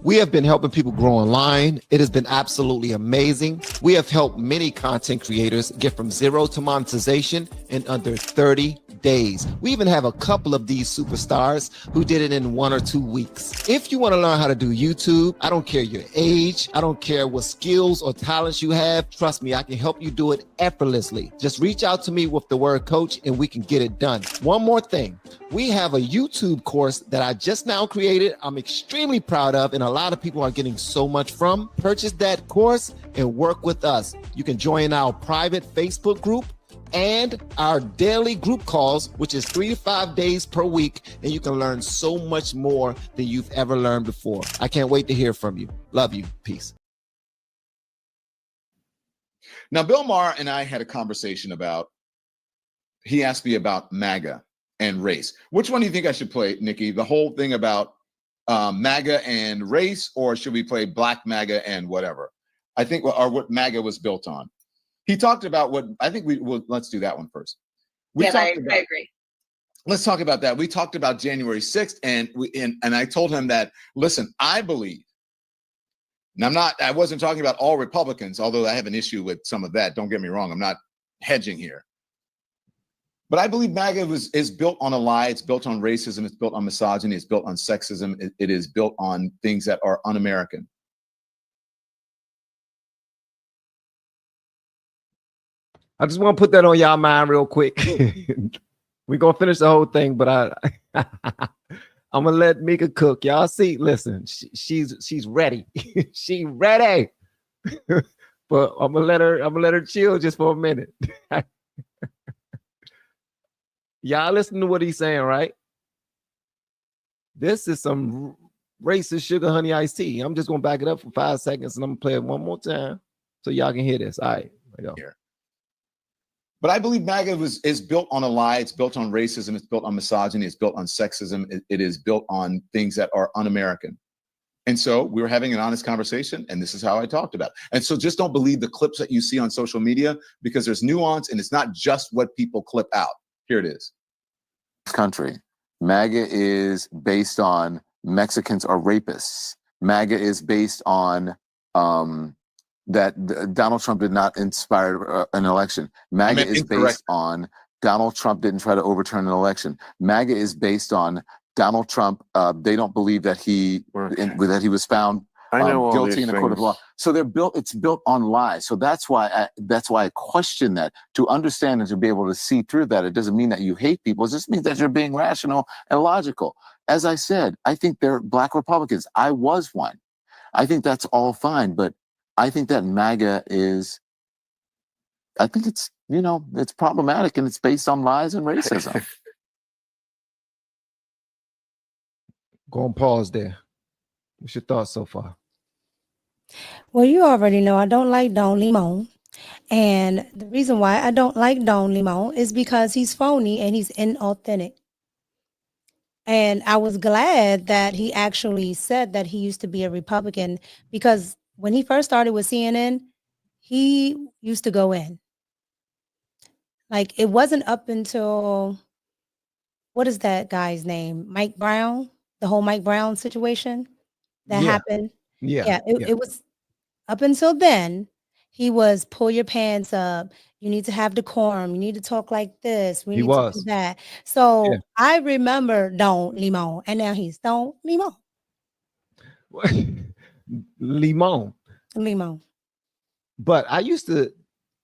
We have been helping people grow online. It has been absolutely amazing. We have helped many content creators get from zero to monetization in under 30 days. We even have a couple of these superstars who did it in 1 or 2 weeks. If you want to learn how to do YouTube, I don't care your age, I don't care what skills or talents you have. Trust me, I can help you do it effortlessly. Just reach out to me with the word coach and we can get it done. One more thing. We have a YouTube course that I just now created. I'm extremely proud of, and a lot of people are getting so much from. Purchase that course and work with us. You can join our private Facebook group and our daily group calls, which is 3 to 5 days per week, and you can learn so much more than you've ever learned before. I can't wait to hear from you. Love you. Peace. Now, Bill Maher and I had a conversation about, he asked me about MAGA and race. Which one do you think I should play, Nikki? The whole thing about MAGA and race, or should we play Black MAGA and whatever? I think, or what MAGA was built on. He talked about what I think let's do that one first. I agree. Let's talk about that. We talked about January 6th, and I told him that, listen, I believe, and I wasn't talking about all Republicans, although I have an issue with some of that. Don't get me wrong. I'm not hedging here. But I believe MAGA is built on a lie. It's built on racism. It's built on misogyny. It's built on sexism. It is built on things that are un-American. I just want to put that on y'all mind real quick. We're going to finish the whole thing, but I'm going to let Micca cook. Y'all see, listen, she's ready. She's ready. But I'm going to let her chill just for a minute. Y'all listen to what he's saying, right? This is some racist sugar honey iced tea. I'm just going to back it up for 5 seconds, and I'm going to play it one more time so y'all can hear this. All right, here we go. Here. But I believe MAGA is built on a lie. It's built on racism. It's built on misogyny. It's built on sexism. It is built on things that are un-American. And so we were having an honest conversation, and this is how I talked about it. And so just don't believe the clips that you see on social media, because there's nuance, and it's not just what people clip out. Here it is. Country. MAGA is based on Mexicans are rapists. MAGA is based on that Donald Trump did not inspire an election. MAGA is based on Donald Trump didn't try to overturn an election. MAGA is based on Donald Trump. They don't believe that he was found guilty in a court of law. So they're built. It's built on lies. So that's why I question that. To understand and to be able to see through that, it doesn't mean that you hate people. It just means that you're being rational and logical. As I said, I think they're Black Republicans. I was one. I think that's all fine, but I think that MAGA is. I think it's it's problematic, and it's based on lies and racism. Go and pause there. What's your thoughts so far? Well, you already know I don't like Don Limon. And the reason why I don't like Don Limon is because he's phony and he's inauthentic. And I was glad that he actually said that he used to be a Republican, because when he first started with CNN, he used to go in. Like, it wasn't up until, what is that guy's name? Mike Brown, the whole Mike Brown situation that happened. It was up until then, he was pull your pants up. You need to have decorum. You need to talk like this. We need to do that. So I remember Don Limon, and now he's Don Limon. Limon. But I used to,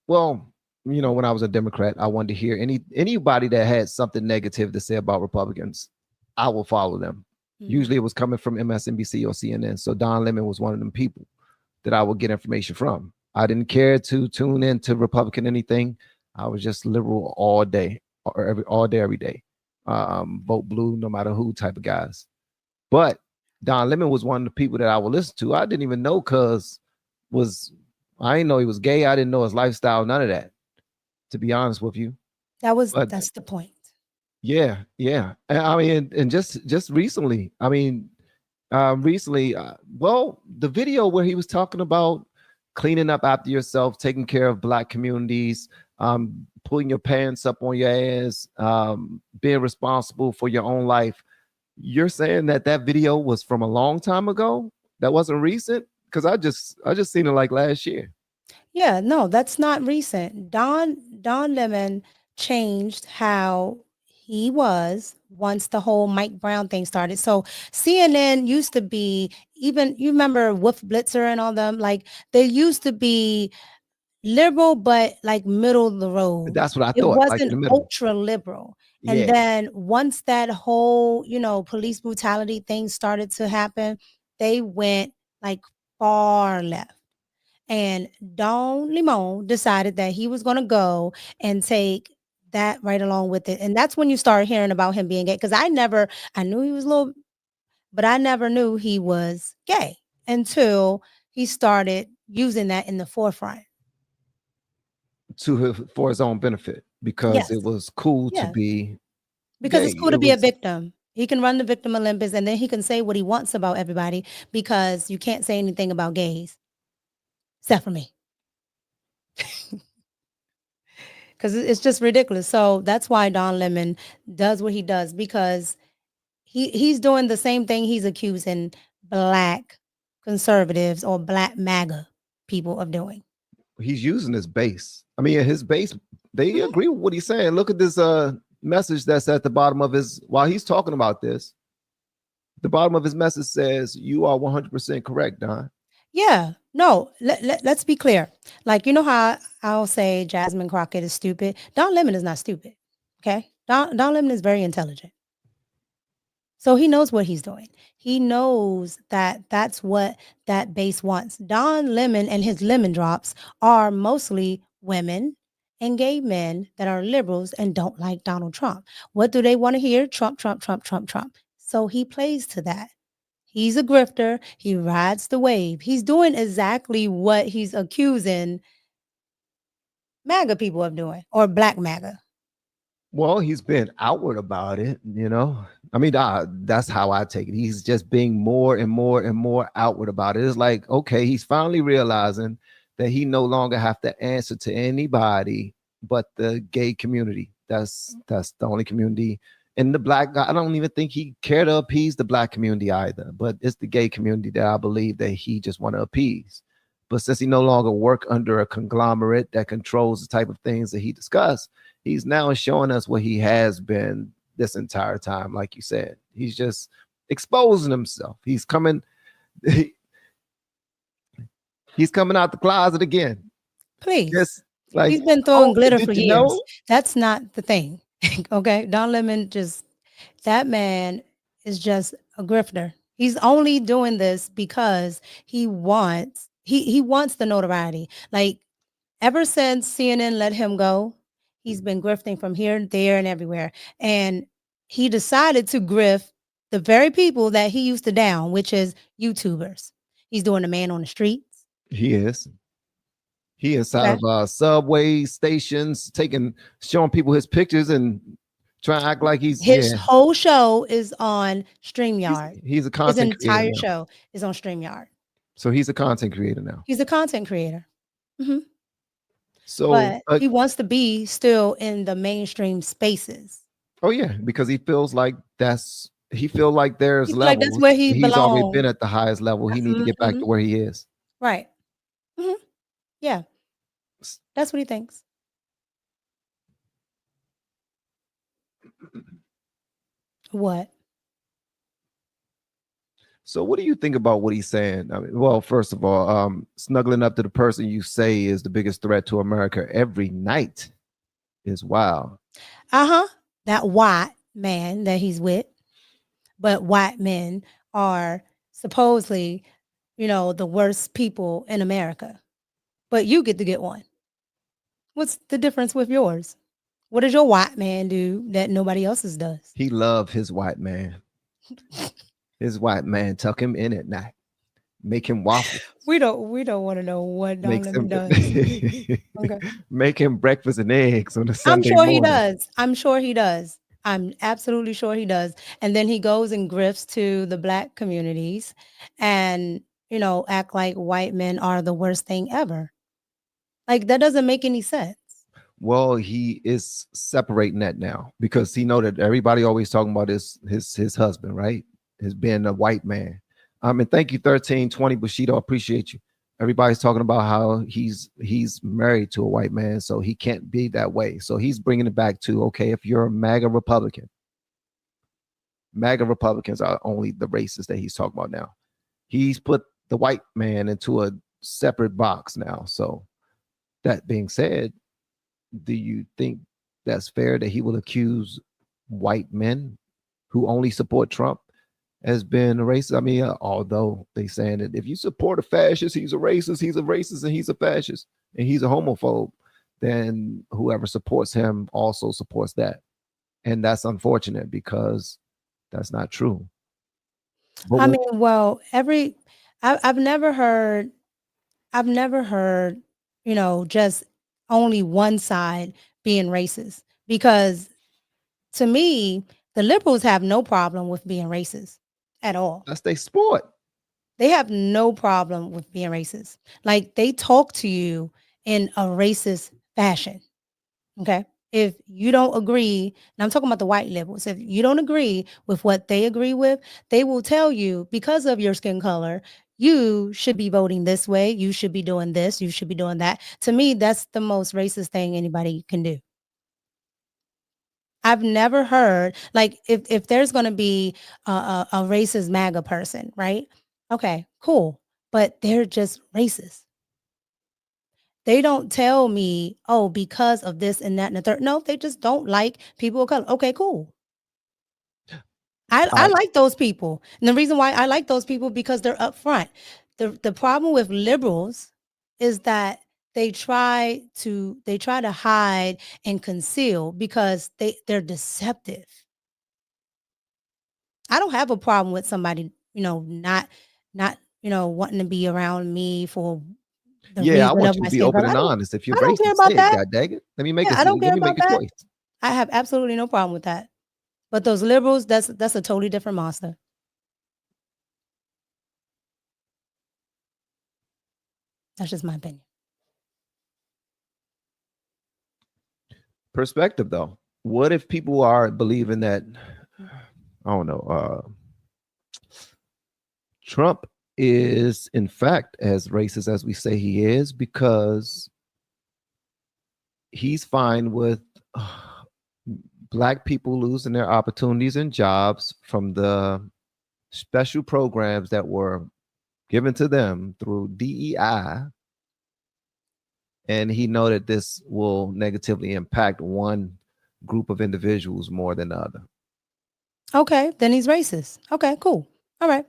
when I was a Democrat, I wanted to hear anybody that had something negative to say about Republicans, I will follow them. Usually it was coming from MSNBC or CNN. So Don Lemon was one of them people that I would get information from. I didn't care to tune into Republican anything. I was just liberal all day, every day. Vote blue, no matter who type of guys. But Don Lemon was one of the people that I would listen to. I didn't even know I didn't know he was gay. I didn't know his lifestyle, none of that, to be honest with you. That's the point. Yeah. I mean, and just recently, the video where he was talking about cleaning up after yourself, taking care of Black communities, pulling your pants up on your ass, being responsible for your own life. You're saying that video was from a long time ago? That wasn't recent? Because I just seen it like last year. Yeah, no, that's not recent. Don Lemon changed how he was once the whole Mike Brown thing started. So CNN used to be, even you remember Wolf Blitzer and all them, like they used to be liberal, but like middle of the road. That's what I It thought, like in wasn't the middle. ultra liberal. And Yeah. then once that whole, police brutality thing started to happen, they went like far left. And Don Limon decided that he was going to go and take that right along with it. And that's when you start hearing about him being gay. Because I knew he was a little, but I never knew he was gay until he started using that in the forefront. For his own benefit, because Yes. it was cool to Yeah. be Because gay. it's cool to be a victim. He can run the victim Olympus and then he can say what he wants about everybody because you can't say anything about gays. Except for me. Because it's just ridiculous. So that's why Don Lemon does what he does, because he's doing the same thing he's accusing black conservatives or black MAGA people of doing. He's using his base. I mean, his base, they agree with what he's saying. Look at this message that's at the bottom of his, while he's talking about this, the bottom of his message says, "You are 100% correct, Don." Yeah, no, let's be clear. Like, you know how I'll say Jasmine Crockett is stupid? Don Lemon is not stupid, okay? Don Lemon is very intelligent. So he knows what he's doing. He knows that that's what that base wants. Don Lemon and his lemon drops are mostly women and gay men that are liberals and don't like Donald Trump. What do they want to hear? Trump, Trump, Trump, Trump, Trump. So he plays to that. He's a grifter. He rides the wave. He's doing exactly what he's accusing MAGA people of doing, or black MAGA. Well, he's been outward about it, I mean, that's how I take it. He's just being more and more and more outward about it. It's like, okay, he's finally realizing that he no longer have to answer to anybody but the gay community. That's the only community. And the black guy, I don't even think he cared to appease the black community either, but it's the gay community that I believe that he just want to appease. But since he no longer work under a conglomerate that controls the type of things that he discussed, he's now showing us what he has been this entire time. Like you said, he's just exposing himself. He's coming out the closet again. Please. Just like, he's been throwing glitter for years. That's not the thing. Okay. Don Lemon that man is just a grifter. He's only doing this because he wants the notoriety. Like, ever since CNN let him go, he's been grifting from here, there, and everywhere. And he decided to grift the very people that he used to down, which is YouTubers. He's doing the man on the streets. He is. He inside of subway stations, showing people his pictures and trying to act like his whole show is on StreamYard. He's a content creator. His entire show is on StreamYard. So he's a content creator now. He's a content creator. Mm-hmm. So but he wants to be still in the mainstream spaces. Oh yeah, because he feels like there's levels. Like that's where he's already been at the highest level. He needs to get back to where he is. Right. Mm-hmm. Yeah. That's what he thinks. What? So what do you think about what he's saying? I mean, well, first of all, snuggling up to the person you say is the biggest threat to America every night is wild. That white man that he's with. But white men are supposedly, the worst people in America. But you get to get one. What's the difference with yours? What does your white man do that nobody else's does? He loves his white man. His white man tuck him in at night, make him waffles. We don't want to know what Don Lemon does. Okay. Make him breakfast and eggs on a Sunday morning. I'm sure he does. I'm absolutely sure he does. And then he goes and grifts to the black communities and, act like white men are the worst thing ever. Like, that doesn't make any sense. Well, he is separating that now because he know that everybody always talking about his husband, right? His being a white man. And thank you, 1320 Bushido. Appreciate you. Everybody's talking about how he's married to a white man, so he can't be that way. So he's bringing it back to, okay, if you're a MAGA Republicans are only the races that he's talking about now. He's put the white man into a separate box now. So that being said, do you think that's fair that he will accuse white men who only support Trump as being a racist? I mean, although they saying that if you support a fascist, he's a racist, and he's a fascist, and he's a homophobe, then whoever supports him also supports that. And that's unfortunate because that's not true. But I mean, well, I've never heard, you know, just only one side being racist, because to me, the liberals have no problem with being racist at all. That's their sport. They have no problem with being racist. Like, they talk to you in a racist fashion. Okay. If you don't agree, and I'm talking about the white liberals, if you don't agree with what they agree with, they will tell you, because of your skin color, you should be voting this way. You should be doing this. You should be doing that. To me, that's the most racist thing anybody can do. I've never heard, like, if there's going to be a racist MAGA person, right? Okay, cool. But they're just racist. They don't tell me, oh, because of this and that and the third. No, they just don't like people of color. Okay, cool. I like those people. And the reason why I like those people, because they're upfront. The problem with liberals is that they try to hide and conceal because they're deceptive. I don't have a problem with somebody, you know, not wanting to be around me for I want you to be open and honest. If you're racist, don't care about that. God dang it. Let me make I don't care let me about make a that. choice. I have absolutely no problem with that. But those liberals, that's a totally different monster. That's just my opinion. Perspective, though. What if people are believing that, I don't know, Trump is in fact as racist as we say he is, because he's fine with Black people losing their opportunities and jobs from the special programs that were given to them through DEI. And he know that this will negatively impact one group of individuals more than the other. Okay, then he's racist. Okay, cool. All right.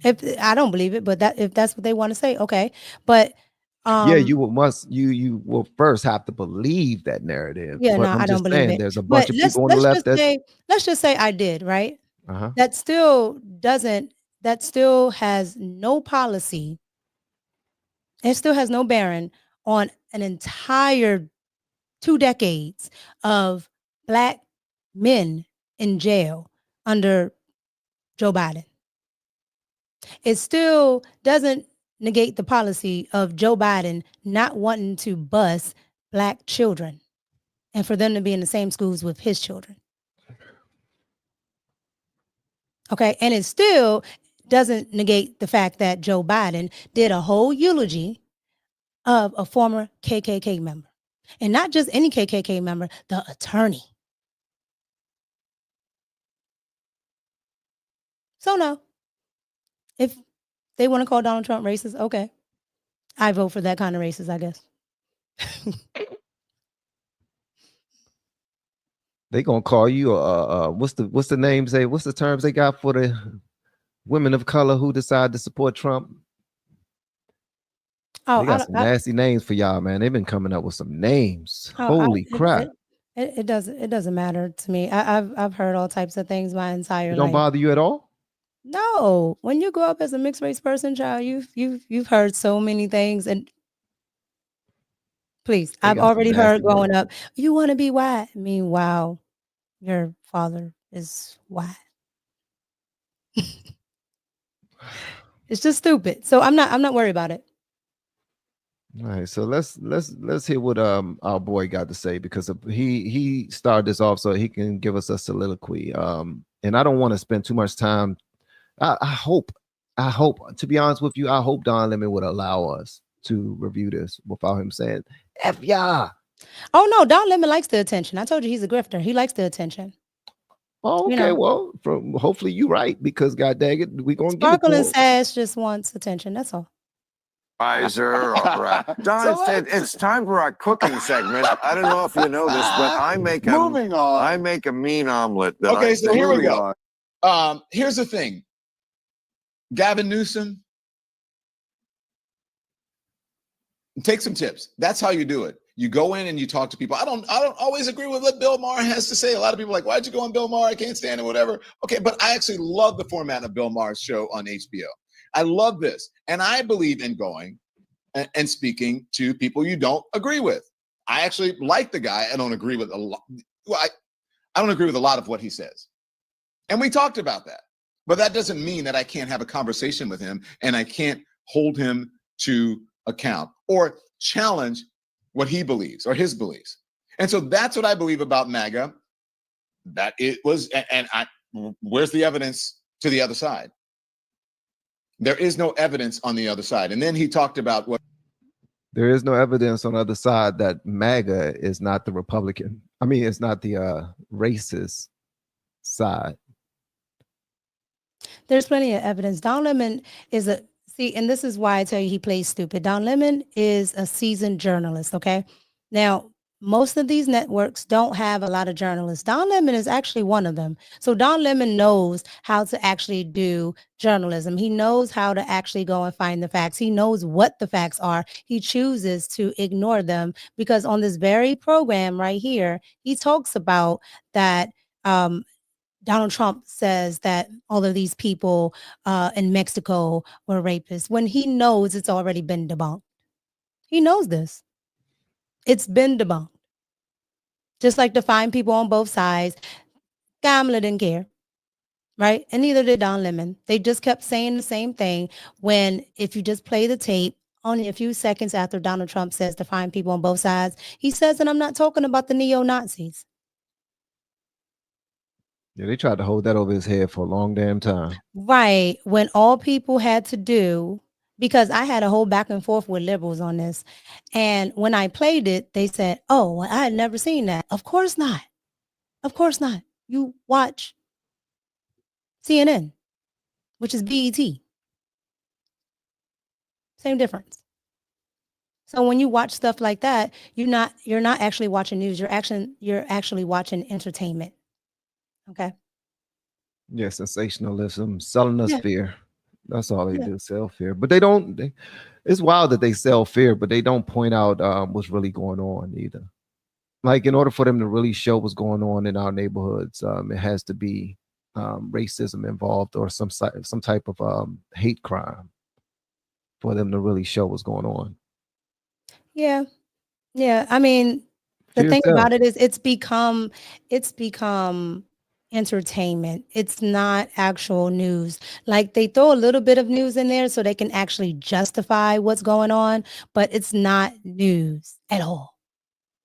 If I don't believe it, but if that's what they want to say, okay. But you will first have to believe that narrative. Yeah, but no, I don't believe it. There's a bunch of people on the left let's just say I did, right? That still has no policy. It still has no bearing on an entire 2 decades of Black men in jail under Joe Biden. It still doesn't negate the policy of Joe Biden not wanting to bus Black children and for them to be in the same schools with his children. Okay. And it still doesn't negate the fact that Joe Biden did a whole eulogy of a former KKK member. And not just any KKK member, the attorney. So no, if they want to call Donald Trump racist, okay. I vote for that kind of racist, I guess. They gonna call you what's the name say? What's the terms they got for the women of color who decide to support Trump? Oh, they got some nasty names for y'all, man. They've been coming up with some names. Holy crap! It doesn't matter to me. I've heard all types of things my entire life. It don't bother you at all? No. When you grow up as a mixed race person, child, you've heard so many things. And please, I've already heard growing up, you want to be white. I mean, wow, your father is white. It's just stupid. So I'm not worried about it. All right, so let's hear what our boy got to say, because he started this off so he can give us a soliloquy. And I don't want to spend too much time. I hope I hope, to be honest with you, I hope Don Lemon would allow us to review this without him saying, F y'all. Oh no, Don Lemon likes the attention. I told you he's a grifter. He likes the attention. Oh, okay, well, hopefully you're right, because god dang it, we're gonna get it. Sparkle and Sass just wants attention. That's all. All right. Don, it's time for our cooking segment. I don't know if you know this, but I make a mean omelet. Okay, so here we go. Here's the thing. Gavin Newsom, take some tips. That's how you do it. You go in and you talk to people. I don't always agree with what Bill Maher has to say. A lot of people are like, why'd you go on Bill Maher? I can't stand it, whatever. Okay, but I actually love the format of Bill Maher's show on HBO. I love this. And I believe in going and speaking to people you don't agree with. I actually like the guy. I don't agree with a lot. Well, I don't agree with a lot of what he says. And we talked about that. But that doesn't mean that I can't have a conversation with him and I can't hold him to account or challenge what he believes or his beliefs. And so that's what I believe about MAGA, that it was, where's the evidence to the other side? There is no evidence on the other side. And then he talked about what there is no evidence on the other side that MAGA is not the Republican. I mean, it's not the racist side. There's plenty of evidence. Don Lemon is and this is why I tell you he plays stupid. Don Lemon is a seasoned journalist, okay? Now, most of these networks don't have a lot of journalists. Don Lemon is actually one of them. So Don Lemon knows how to actually do journalism. He knows how to actually go and find the facts. He knows what the facts are. He chooses to ignore them because on this very program right here, he talks about that Donald Trump says that all of these people in Mexico were rapists when he knows it's already been debunked. He knows this. It's been debunked. Just like the fine people on both sides, Kamala didn't care, right? And neither did Don Lemon. They just kept saying the same thing when, if you just play the tape, only a few seconds after Donald Trump says to fine people on both sides, he says, and I'm not talking about the neo-Nazis. Yeah, they tried to hold that over his head for a long damn time. Right. When all people had to do, because I had a whole back and forth with liberals on this. And when I played it, they said, oh, well, I had never seen that. Of course not. Of course not. You watch CNN, which is BET. Same difference. So when you watch stuff like that, you're not actually watching news. You're actually watching entertainment. Okay. Yeah, sensationalism, selling us fear. That's all they do, sell fear. But they don't. It's wild that they sell fear, but they don't point out what's really going on either. Like, in order for them to really show what's going on in our neighborhoods, it has to be racism involved or some type of hate crime for them to really show what's going on. Yeah. I mean, the thing about it is it's become entertainment. It's not actual news. Like, they throw a little bit of news in there so they can actually justify what's going on, but it's not news at all.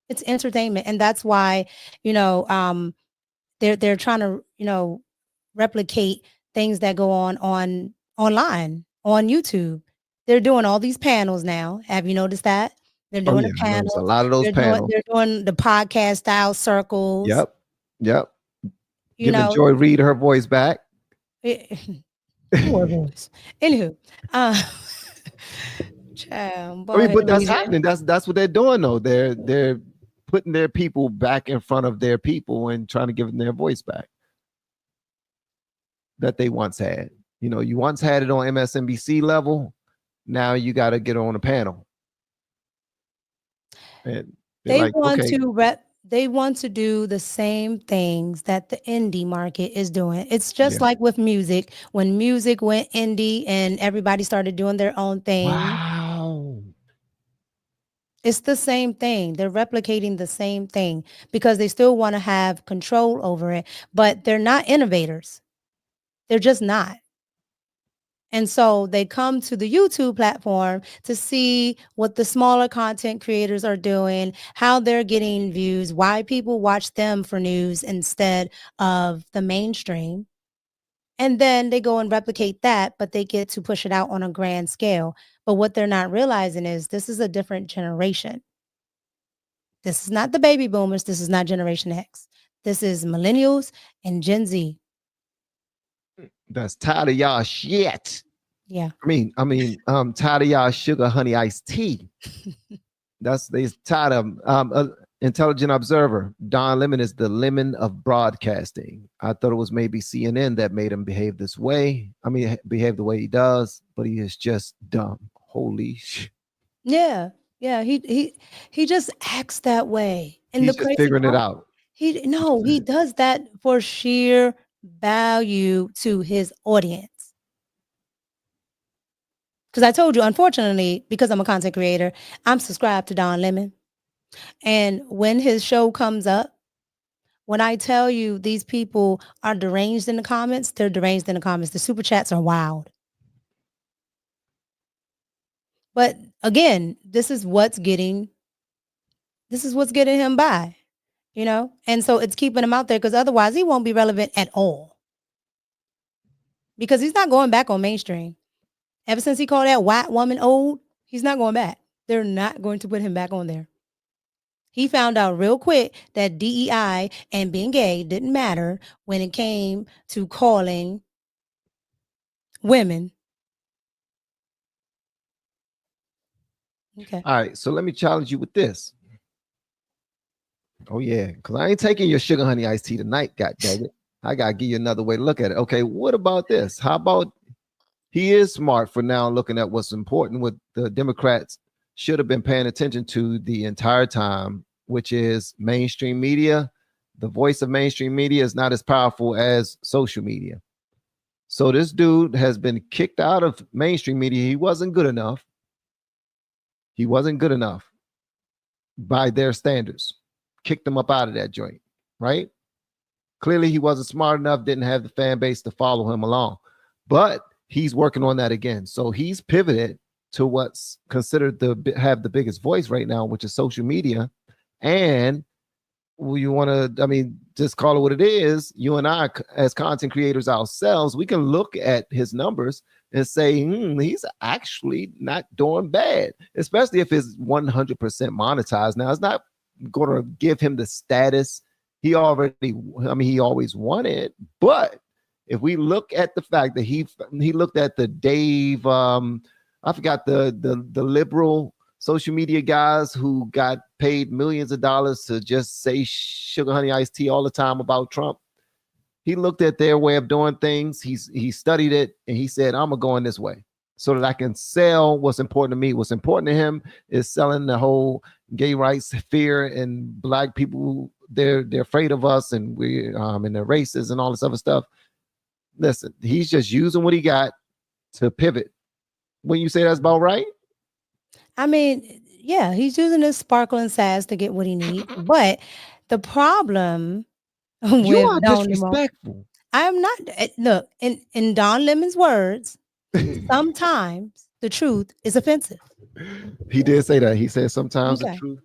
It's entertainment. And that's why, they're trying to, replicate things that go on online, on YouTube. They're doing all these panels now. Have you noticed that? They're doing a panel. A lot of those panels. They're doing the podcast style circles. Yep. Giving Joy Reid her voice back. More voice. Anywho, but that's happening. That's what they're doing, though. They're putting their people back in front of their people and trying to give them their voice back that they once had. You once had it on MSNBC level. Now you got to get on a panel. And they want to do the same things that the indie market is doing. It's just like with music. When music went indie and everybody started doing their own thing. Wow. It's the same thing. They're replicating the same thing because they still want to have control over it, but they're not innovators. They're just not. And so they come to the YouTube platform to see what the smaller content creators are doing, how they're getting views, why people watch them for news instead of the mainstream. And then they go and replicate that, but they get to push it out on a grand scale. But what they're not realizing is this is a different generation. This is not the baby boomers. This is not Generation X. This is millennials and Gen Z. That's tired of y'all shit. Yeah. Tired of y'all sugar honey iced tea. They tired of Intelligent Observer. Don Lemon is the lemon of broadcasting. I thought it was maybe CNN that made him behave this way. Behave the way he does, but he is just dumb. Holy shit. Yeah. Yeah. He just acts that way. And he's just figuring it out. He does that for sheer value to his audience. Because I told you, unfortunately, because I'm a content creator, I'm subscribed to Don Lemon. And when his show comes up, when I tell you these people are deranged in the comments, they're deranged in the comments. The super chats are wild. But again, this is what's getting him by, you know? And so it's keeping him out there because otherwise he won't be relevant at all. Because he's not going back on mainstream. Ever since he called that white woman old, he's not going back. They're not going to put him back on there. He found out real quick that DEI and being gay didn't matter when it came to calling women. Okay. All right. So let me challenge you with this. Oh, yeah. Because I ain't taking your sugar honey iced tea tonight. God dang it. I got to give you another way to look at it. Okay. What about this? How about he is smart for now looking at what's important, what the Democrats should have been paying attention to the entire time, which is mainstream media. The voice of mainstream media is not as powerful as social media. So this dude has been kicked out of mainstream media. He wasn't good enough. He wasn't good enough by their standards. Kicked him up out of that joint, right? Clearly he wasn't smart enough, didn't have the fan base to follow him along. But he's working on that again. So he's pivoted to what's considered to have the biggest voice right now, which is social media. And you want to, just call it what it is. You and I, as content creators ourselves, we can look at his numbers and say, he's actually not doing bad, especially if it's 100% monetized. Now, it's not going to give him the status he always wanted, but if we look at the fact that he looked at the Dave, I forgot the liberal social media guys who got paid millions of dollars to just say sugar honey iced tea all the time about Trump. He looked at their way of doing things. He studied it and he said, I'm gonna go in this way so that I can sell what's important to me. What's important to him is selling the whole gay rights fear and black people. They're afraid of us and we and they're racist and all this other stuff. Listen, he's just using what he got to pivot. When you say that's about right? Yeah, he's using his sparkle and sass to get what he needs. But the problem you are Don disrespectful. Lemon, I'm not. Look, in Don Lemon's words, sometimes the truth is offensive. He did say that. He said sometimes the truth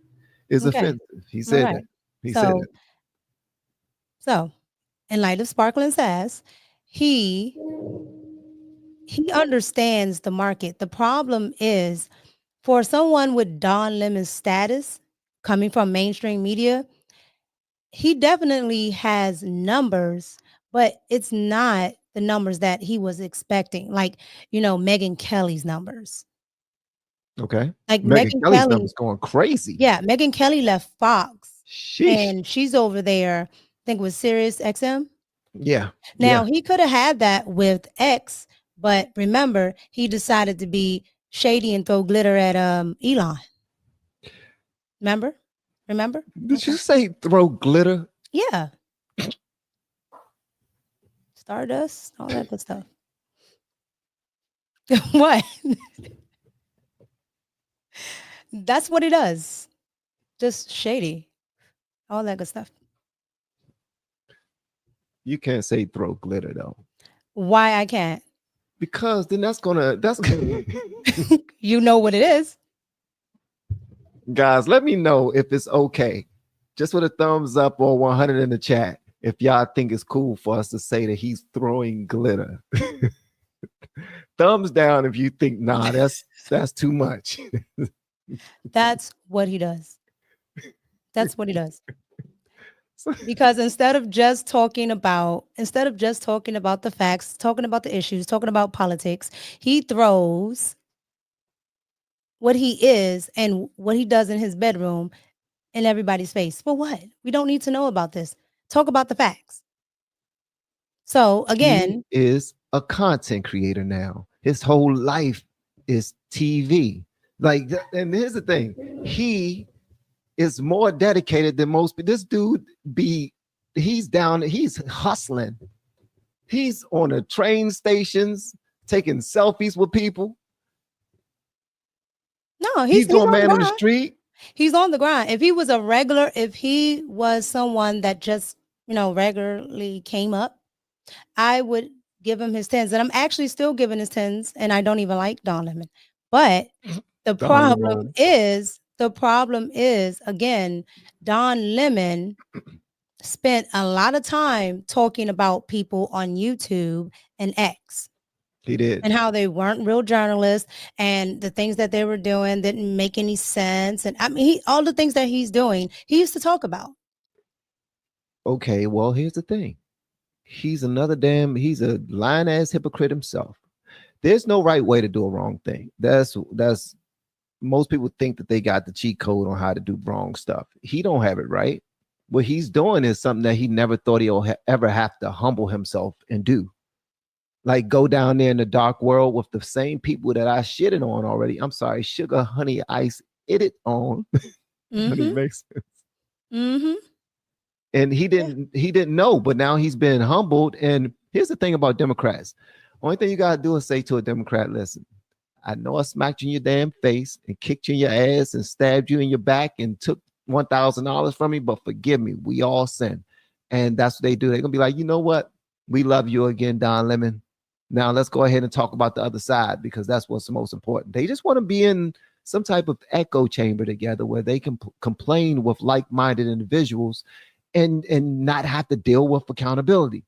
is offensive. He said that. He said that. So, in light of sparkle and sass, he understands the market. The problem is for someone with Don Lemon's status coming from mainstream media, he definitely has numbers, but it's not the numbers that he was expecting. Like, Megyn Kelly's numbers. Okay. Like Megyn Kelly's numbers going crazy. Yeah. Megyn Kelly left Fox. Sheesh. And she's over there, I think with Sirius XM. Yeah. Now he could have had that with X, but remember, he decided to be shady and throw glitter at Elon. Remember? Did you say throw glitter? Yeah. Stardust, all that good stuff. What? That's what he does. Just shady. All that good stuff. You can't say throw glitter though. Why I can't? Because then that's you know what it is. Guys, let me know if it's okay. Just with a thumbs up or 100 in the chat. if y'all think it's cool for us to say that he's throwing glitter. Thumbs down if you think, nah, that's too much. That's what he does. That's what he does. Because instead of just talking about the facts, talking about the issues, talking about politics, he throws what he is and what he does in his bedroom in everybody's face. For what? We don't need to know about this. Talk about the facts. So again, he is a content creator now. His whole life is TV. Like, and here's the thing, he is more dedicated than most. This dude he's hustling. He's on the train stations taking selfies with people. No, he's doing man on the street. He's on the grind. If he was someone that just, regularly came up, I would give him his 10s. And I'm actually still giving his 10s, and I don't even like Don Lemon. But the problem is, again, Don Lemon spent a lot of time talking about people on YouTube and X. He did. And how they weren't real journalists, and the things that they were doing didn't make any sense. And I mean, all the things that he's doing, he used to talk about. Okay, well, here's the thing. He's a lying ass hypocrite himself. There's no right way to do a wrong thing. That's most people think that they got the cheat code on how to do wrong stuff. He don't have it right. What he's doing is something that he never thought he'll ever have to humble himself and do. Like, go down there in the dark world with the same people that I shitted on already. I'm sorry, sugar, honey, ice, it on. Mm-hmm. It makes sense. Mm-hmm. And he didn't know, but now he's been humbled. And here's the thing about Democrats. Only thing you gotta do is say to a Democrat, listen, I know I smacked you in your damn face and kicked you in your ass and stabbed you in your back and took $1,000 from me, but forgive me, we all sin. And that's what they do. They're gonna be like, you know what? We love you again, Don Lemon. Now let's go ahead and talk about the other side, because that's what's the most important. They just want to be in some type of echo chamber together where they can complain with like-minded individuals and not have to deal with accountability.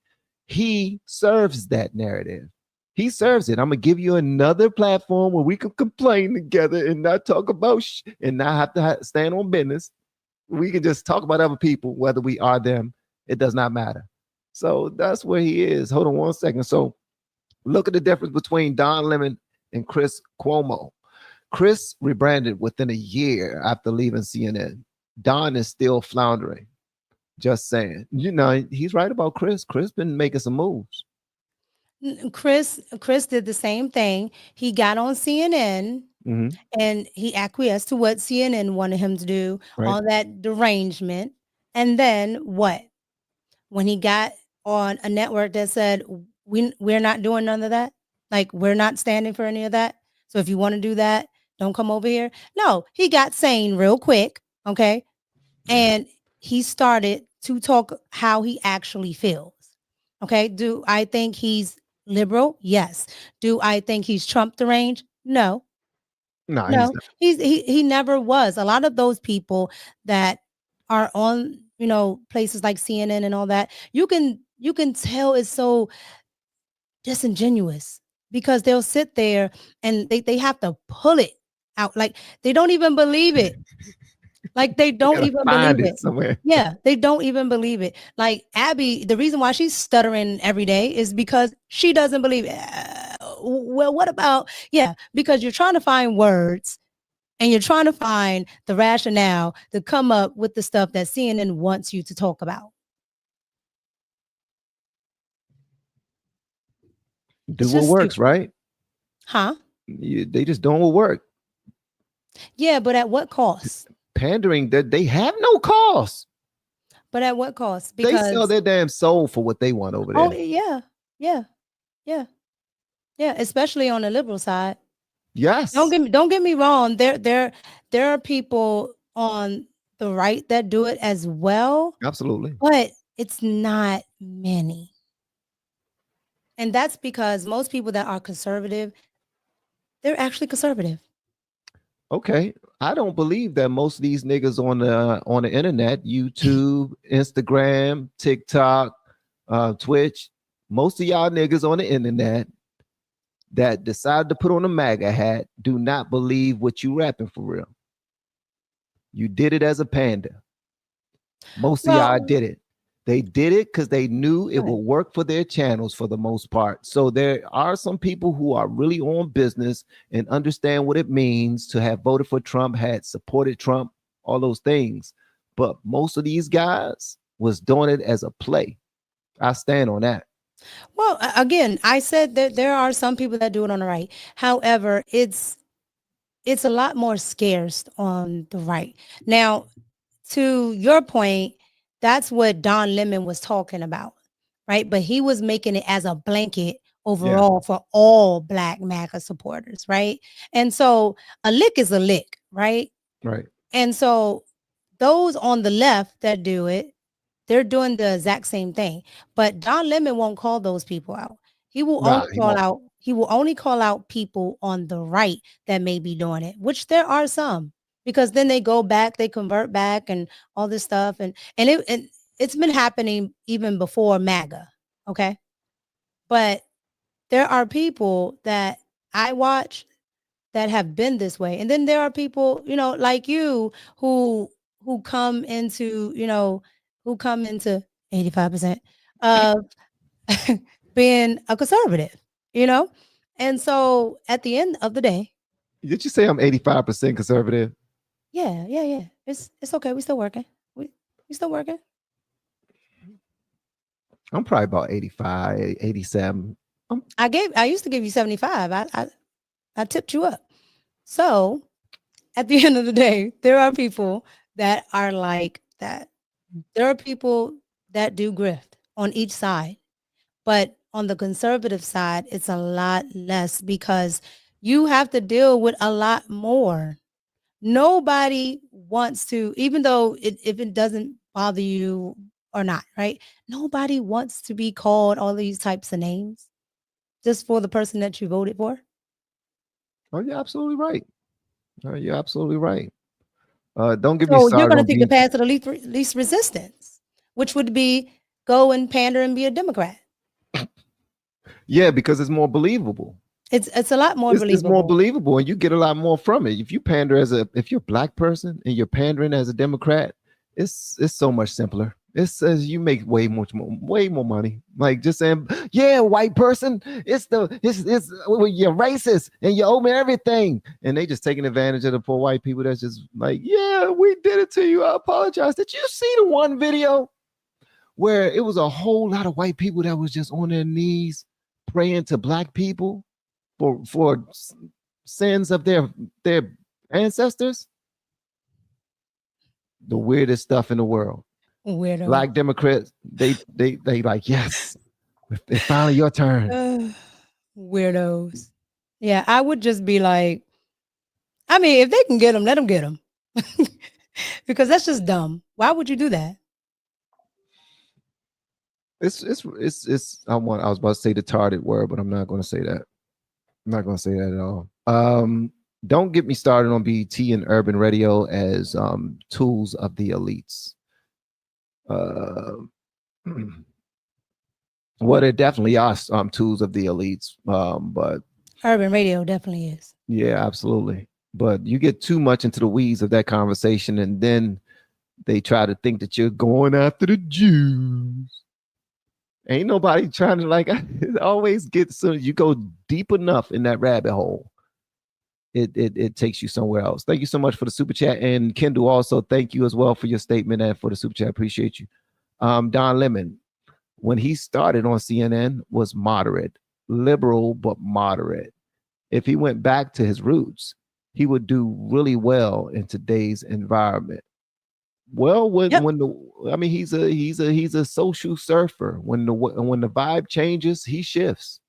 He serves that narrative. He serves it. I'm gonna give you another platform where we can complain together and not talk about and not have to stand on business. We can just talk about other people, whether we are them. It does not matter. So that's where he is. Hold on one second. So look at the difference between Don Lemon and Chris Cuomo. Chris rebranded within a year after leaving CNN. Don is still floundering. Just saying. He's right about Chris. Chris been making some moves. Chris did the same thing. He got on CNN, mm-hmm. and he acquiesced to what CNN wanted him to do, right. All that derangement. And then what? When he got on a network that said, we're not doing none of that. Like, we're not standing for any of that. So if you want to do that, don't come over here. No, he got sane real quick. Okay. Yeah. And he started to talk how he actually feels. Okay. Do I think he's liberal? Yes. Do I think he's Trump deranged? No. No. He never was. A lot of those people that are on, places like CNN and all that, you can tell it's so disingenuous, because they'll sit there and they have to pull it out. Like, they don't even believe it. Like, they don't even believe it. Somewhere. Yeah, they don't even believe it. Like Abby, the reason why she's stuttering every day is because she doesn't believe it. Well, what about, because you're trying to find words and you're trying to find the rationale to come up with the stuff that CNN wants you to talk about. Do what works, right? Huh? They just doing what work. Yeah, but at what cost? Pandering, that they have no cost. But at what cost? Because they sell their damn soul for what they want over there. Oh, yeah. Especially on the liberal side. Yes. Don't get me wrong. There are people on the right that do it as well. Absolutely. But it's not many. And that's because most people that are conservative, they're actually conservative. Okay, I don't believe that most of these niggas on the internet, YouTube, Instagram, TikTok, Twitch, most of y'all niggas on the internet that decide to put on a MAGA hat do not believe what you rapping for real. You did it as a panda. Most of y'all did it. They did it because they knew it would work for their channels for the most part. So there are some people who are really on business and understand what it means to have voted for Trump, had supported Trump, all those things. But most of these guys was doing it as a play. I stand on that. Well, again, I said that there are some people that do it on the right. However, it's a lot more scarce on the right. Now, to your point, that's what Don Lemon was talking about, right? But he was making it as a blanket overall for all Black MAGA supporters, right? And so a lick is a lick, right? Right. And so those on the left that do it, they're doing the exact same thing. But Don Lemon won't call those people out. He will only call out people on the right that may be doing it, which there are some. Because then they go back, they convert back, and all this stuff, and it's been happening even before MAGA, okay? But there are people that I watch that have been this way, and then there are people, like you, who come into, 85% of being a conservative, and so at the end of the day, did you say I'm 85% conservative? Yeah. It's okay. We still working. We still working. I'm probably about 85, 87. I used to give you 75. I tipped you up. So at the end of the day, there are people that are like that. There are people that do grift on each side. But on the conservative side, it's a lot less because you have to deal with a lot more. Nobody wants to, even though if it doesn't bother you or not, right? Nobody wants to be called all these types of names just for the person that you voted for. Oh, you're absolutely right. You're absolutely right. Don't get me So started. you're going to take the path of the least resistance, which would be go and pander and be a Democrat. Yeah, because it's more believable. It's a lot more believable. It's more believable, and you get a lot more from it. If you pander if you're a Black person and you're pandering as a Democrat, it's so much simpler. It says you make way more money. Like just saying, yeah, white person, it's you're racist and you owe me everything. And they just taking advantage of the poor white people that's just like, yeah, we did it to you. I apologize. Did you see the one video where it was a whole lot of white people that was just on their knees praying to Black people for sins of their ancestors? The weirdest stuff in the world. Weirdo. Black Democrats, they like, yes, it's finally your turn. Weirdos. Yeah, I would just be like, I mean, if they can get them, let them get them. Because that's just dumb. Why would you do that? It's I was about to say the retarded word, but I'm not going to say that. I'm not going to say that at all. Don't get me started on BET and urban radio as tools of the elites. Well, there definitely are tools of the elites, but urban radio definitely is. Yeah, absolutely. But you get too much into the weeds of that conversation, and then they try to think that you're going after the Jews. Ain't nobody trying to it always gets, so you go deep enough in that rabbit hole, it takes you somewhere else. Thank you so much for the super chat. And Kendall, also thank you as well for your statement and for the super chat. Appreciate you. Don Lemon, when he started on CNN, was moderate, liberal, but moderate. If he went back to his roots, he would do really well in today's environment. Well, he's a social surfer. When the vibe changes, he shifts.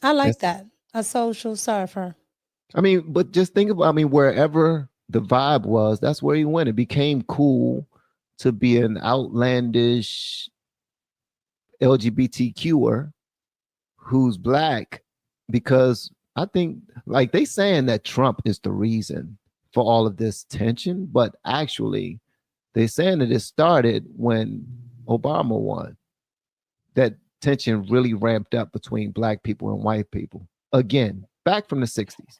I like that. A social surfer. I mean, but just think about, wherever the vibe was, that's where he went. It became cool to be an outlandish LGBTQer who's Black because I think like they saying that Trump is the reason for all of this tension, but actually they're saying that it started when Obama won. That tension really ramped up between black people and white people. Again, back from the 60s.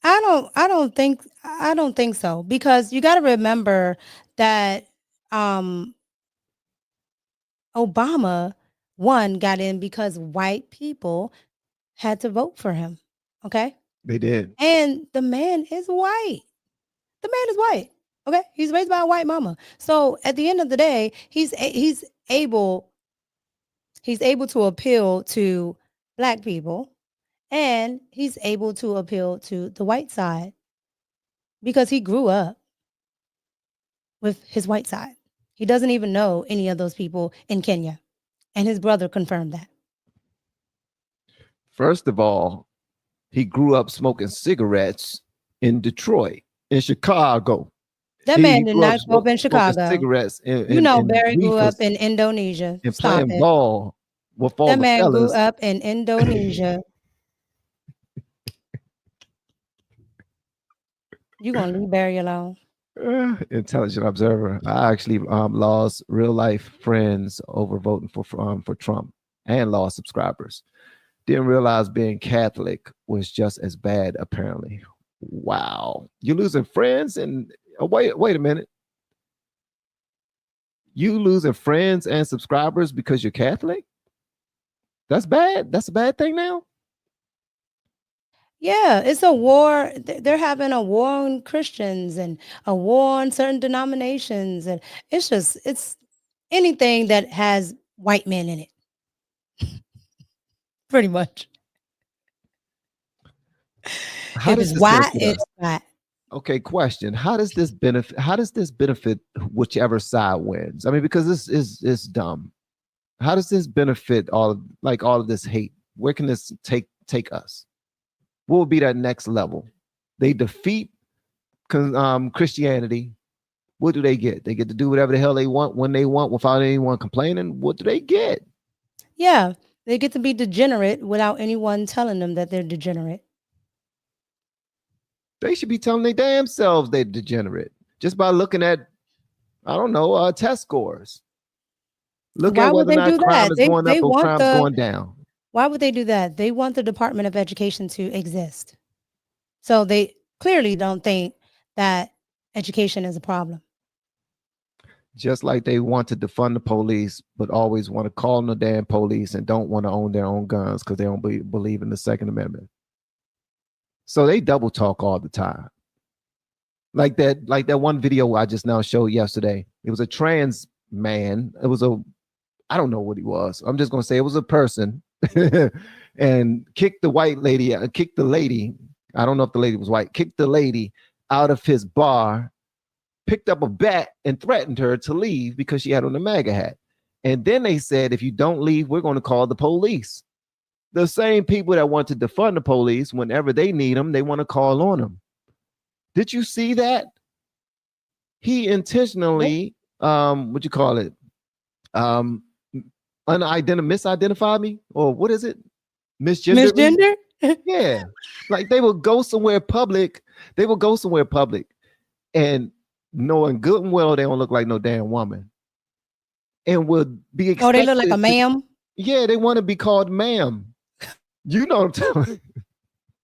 I don't think so, because you got to remember that Obama got in because white people had to vote for him. Okay? They did. And the man is white. The man is white. Okay? He's raised by a white mama. So at the end of the day, he's able to appeal to black people, and he's able to appeal to the white side because he grew up with his white side. He doesn't even know any of those people in Kenya, and his brother confirmed that. First of all, he grew up smoking cigarettes in Detroit, in Chicago. That man did not grow up in Chicago. Cigarettes Barry grew up in Indonesia. And playing ball with all that the man fellas. grew up in Indonesia. You gonna leave Barry alone? Intelligent observer. I actually lost real life friends over voting for Trump, and lost subscribers. Didn't realize being Catholic was just as bad, apparently. Wow. You're losing friends and wait a minute. You losing friends and subscribers because you're Catholic? That's bad. That's a bad thing now. Yeah, it's a war. They're having a war on Christians and a war on certain denominations. And it's anything that has white men in it. Pretty much. How if it's white, it's white. Okay, question. How does this benefit whichever side wins? I mean, because this is dumb. How does this benefit all of this hate? Where can this take us? What would be that next level? They defeat Christianity. What do they get? They get to do whatever the hell they want when they want without anyone complaining. What do they get? Yeah, they get to be degenerate without anyone telling them that they're degenerate. They should be telling their damn selves they're degenerate just by looking at, I don't know, test scores. Look at whether or not crime is going up or crime's going down. Why would they do that? They want the Department of Education to exist. So they clearly don't think that education is a problem. Just like they want to defund the police, but always want to call them the damn police and don't want to own their own guns because they don't believe in the Second Amendment. So they double talk all the time. Like that one video I just now showed yesterday. It was a trans man. I don't know what he was. I'm just going to say it was a person and kicked the white lady, kicked the lady. I don't know if the lady was white, kicked the lady out of his bar, picked up a bat and threatened her to leave because she had on a MAGA hat. And then they said, if you don't leave, we're going to call the police. The same people that want to defund the police, whenever they need them, they want to call on them. Did you see that? He intentionally, misidentified me, or what is it? Misgender? Yeah. Like they will go somewhere public. And knowing good and well they don't look like no damn woman. And would be expected. Oh, they look like a ma'am? Yeah, they want to be called ma'am. You know what I'm telling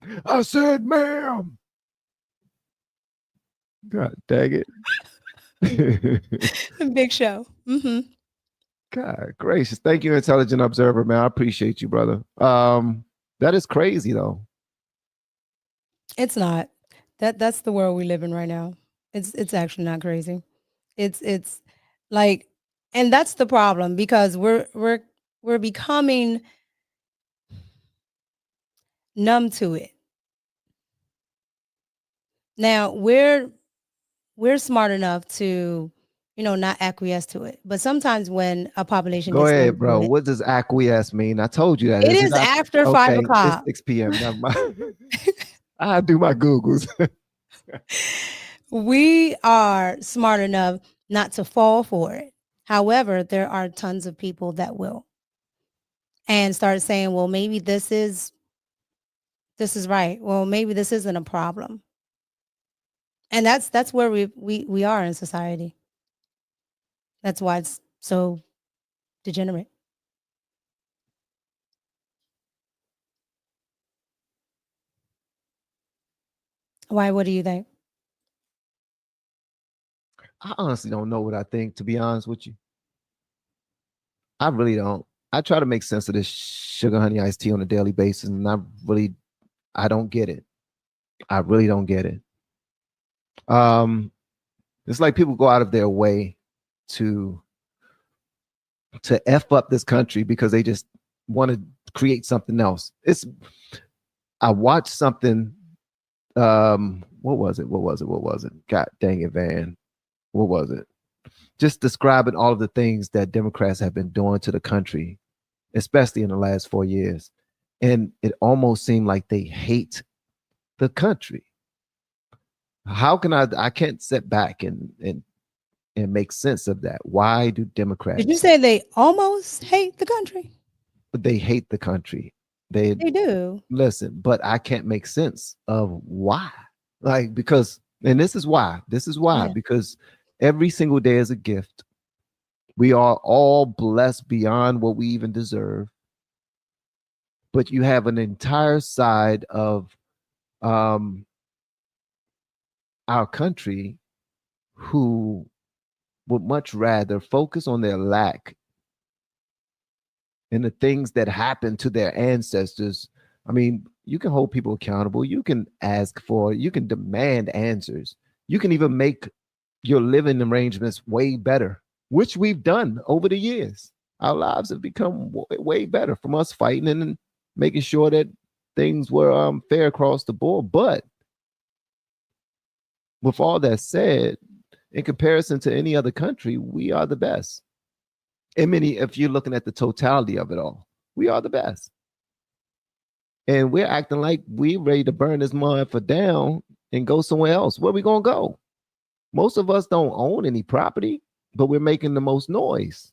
you. I said ma'am. God dang it. Big show. Mm-hmm. God gracious. Thank you, Intelligent Observer, man. I appreciate you, brother. That is crazy though. It's not. That's the world we live in right now. It's actually not crazy. It's like, and that's the problem, because we're becoming numb to it. Now we're smart enough to, not acquiesce to it. But sometimes when a population go ahead, bro. What does acquiesce mean? I told you that. It is after 5 o'clock. It's 6 p.m. Never mind. I do my Googles. We are smart enough not to fall for it. However, there are tons of people that will, and start saying, well, maybe this is This is right. Well, maybe this isn't a problem. And that's where we are in society. That's why it's so degenerate. Why? What do you think? I honestly don't know what I think, to be honest with you. I really don't. I try to make sense of this sugar honey iced tea on a daily basis, and I don't get it. I really don't get it. It's like people go out of their way to F up this country because they just want to create something else. I watched something. What was it? God dang it, Van. What was it? Just describing all of the things that Democrats have been doing to the country, especially in the last 4 years. And it almost seemed like they hate the country. How can I can't sit back and make sense of that. Why do Democrats? Did you say they almost hate the country? They hate the country. They do. Listen, but I can't make sense of why. Like, because, and this is why. Yeah. Because every single day is a gift. We are all blessed beyond what we even deserve. But you have an entire side of our country who would much rather focus on their lack and the things that happened to their ancestors. I mean, you can hold people accountable. You can you can demand answers. You can even make your living arrangements way better, which we've done over the years. Our lives have become way better from us fighting and making sure that things were fair across the board. But with all that said, in comparison to any other country, we are the best. If you're looking at the totality of it all, we are the best. And we're acting like we're ready to burn this motherfucker down and go somewhere else. Where are we going to go? Most of us don't own any property, but we're making the most noise.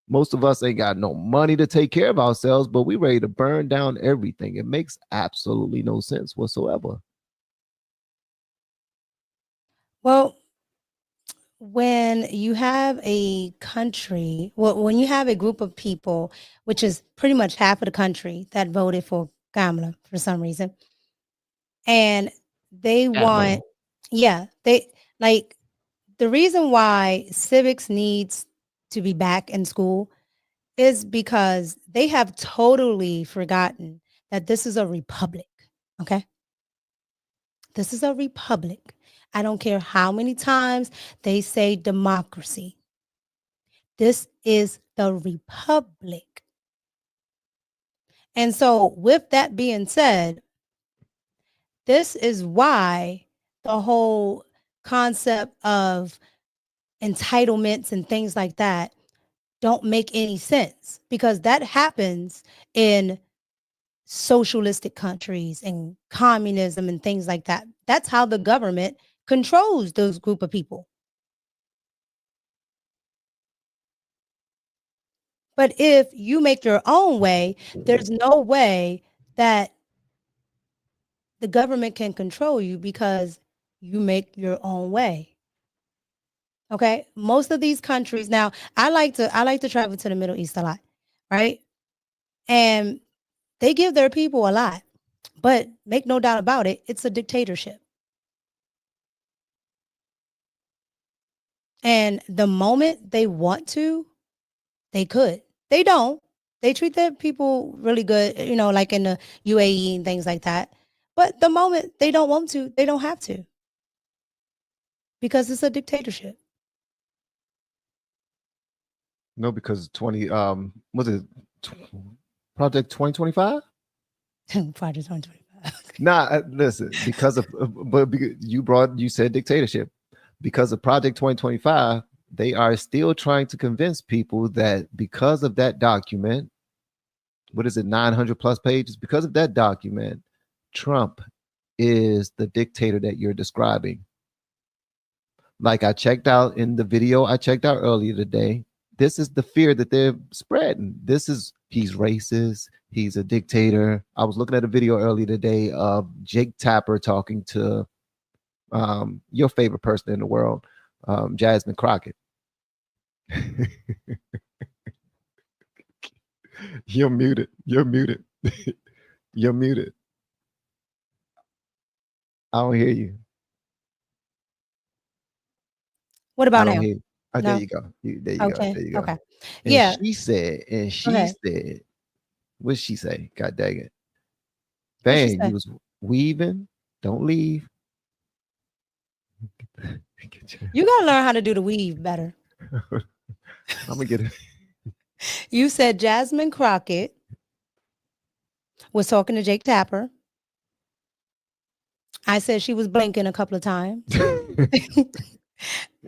Most of us ain't got no money to take care of ourselves, but we're ready to burn down everything. It makes absolutely no sense whatsoever. Well, when you have a country, when you have a group of people, which is pretty much half of the country that voted for Kamala for some reason, and they want, they like the reason why civics needs to be back in school is because they have totally forgotten that this is a republic. Okay. This is a republic. I don't care how many times they say democracy. This is the republic. And so with that being said, this is why the whole concept of entitlements and things like that don't make any sense, because that happens in socialistic countries and communism and things like that. That's how the government controls those group of people. But if you make your own way, there's no way that the government can control you because you make your own way. Okay? Most of these countries now, I like to travel to the Middle East a lot, right? And they give their people a lot, but make no doubt about it, it's a dictatorship. And the moment they want to, they could. They don't. They treat their people really good, like in the UAE and things like that. But the moment they don't want to, they don't have to. Because it's a dictatorship. No, because was it Project 2025? Project 2025. Nah, listen, you said dictatorship. Because of Project 2025, they are still trying to convince people that because of that document, 900 plus pages? Because of that document, Trump is the dictator that you're describing. Like I checked out in the video I checked out earlier today, this is the fear that they're spreading. This is He's racist. He's a dictator. I was looking at a video earlier today of Jake Tapper talking to your favorite person in the world, Jasmine Crockett. You're muted. You're muted. You're muted. I don't hear you. What about now? Hear you. Oh, No. there you go. There you go. There you go. Okay. And Yeah. she said, what'd she say? God dang it. What'd she Van, say? you was weaving. Don't leave. You gotta learn how to do the weave better. I'm gonna get it. You said Jasmine Crockett was talking to Jake Tapper. I said she was blinking a couple of times.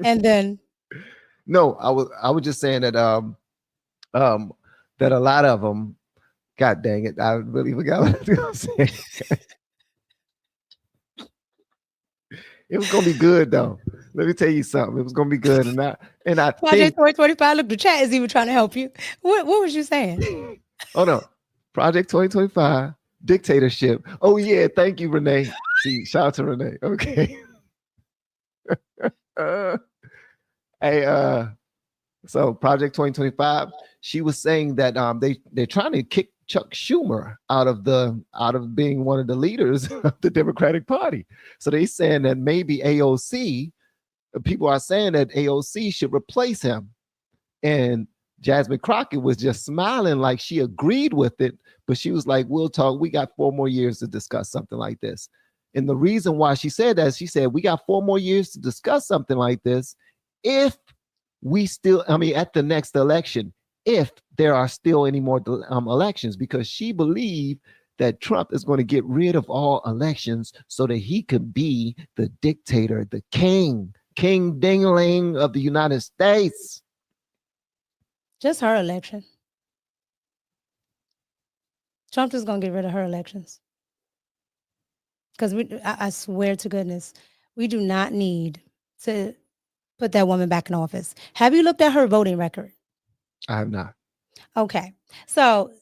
And then no, I was just saying that that a lot of them, God dang it, I really forgot what I was gonna say. It was gonna be good though. Let me tell you something. It was gonna be good, and I Project 2025. Look, the chat is even trying to help you. What was you saying? Oh no, Project 2025 dictatorship. Oh yeah, thank you, Renee. See, shout out to Renee. Okay. So Project 2025. She was saying that they're trying to kick Chuck Schumer out of being one of the leaders of the Democratic Party. So they saying that maybe AOC, people are saying that AOC should replace him. And Jasmine Crockett was just smiling like she agreed with it, but she was like, we'll talk. We got 4 more years to discuss something like this. And the reason why she said that, she said, we got 4 more years to discuss something like this if we still, at the next election, if there are still any more elections, because she believed that Trump is going to get rid of all elections so that he could be the dictator, the king ding-a-ling of the United States. Just her election. Trump is going to get rid of her elections. Because I swear to goodness, we do not need to put that woman back in office. Have you looked at her voting record? I have not. Okay. So,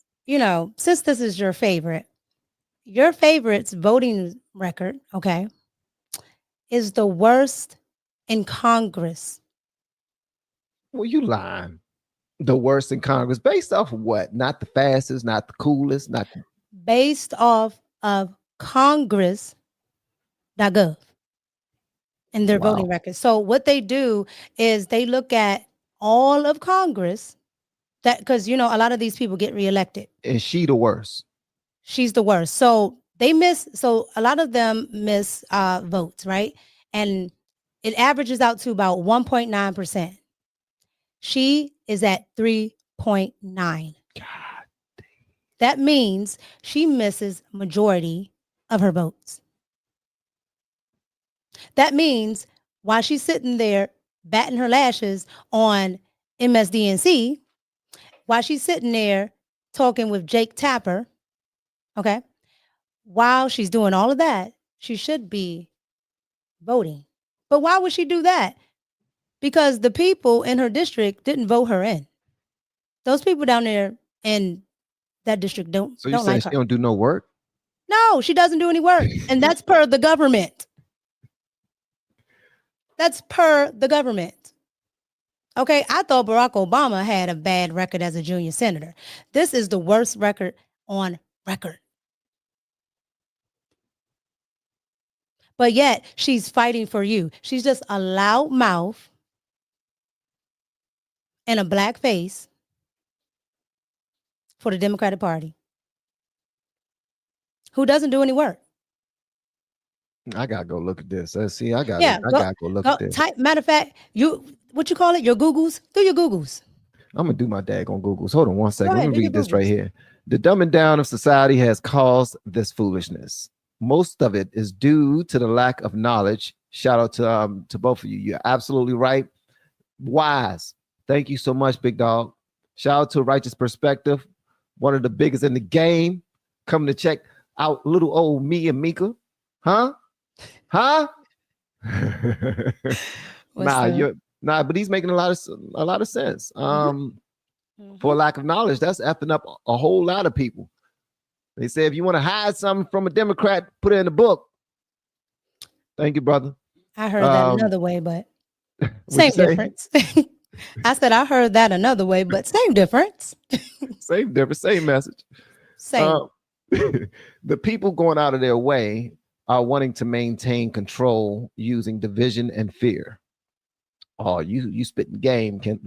since this is your favorite's voting record, okay, is the worst in Congress. Well, you lying. The worst in Congress. Based off of what? Not the fastest, not the coolest, not based off of Congress.gov and their voting records. So what they do is they look at all of Congress, that because a lot of these people get reelected. And she the worst. She's the worst. So a lot of them miss votes, right? And it averages out to about 1.9%. She is at 3.9. God. That means she misses majority of her votes. That means while she's sitting there batting her lashes on MSDNC, while she's sitting there talking with Jake Tapper, okay, while she's doing all of that, she should be voting. But why would she do that? Because the people in her district didn't vote her in. Those people down there in that district don't. So you're saying she don't do no work? No, she doesn't do any work, and that's per the government. That's per the government. Okay, I thought Barack Obama had a bad record as a junior senator. This is the worst record on record. But yet, she's fighting for you. She's just a loud mouth and a black face for the Democratic Party who doesn't do any work. I gotta go look at this. See, I gotta go look at this. Matter of fact, what you call it? Your Googles? Do your Googles. I'm gonna do my daggone Googles. Hold on one second. Let me read this right here. The dumbing down of society has caused this foolishness. Most of it is due to the lack of knowledge. Shout out to both of you. You're absolutely right. Wise. Thank you so much, big dog. Shout out to Righteous Perspective, one of the biggest in the game, coming to check out little old me and Micca. Huh? But he's making a lot of sense. for lack of knowledge. That's effing up a whole lot of people. They say if you want to hide something from a Democrat, put it in the book. Thank you, brother. I heard that another way, but same difference. I said I heard that another way, but same difference. Same difference, same message. Same. The people going out of their way are wanting to maintain control using division and fear. Oh, you spitting game, Ken.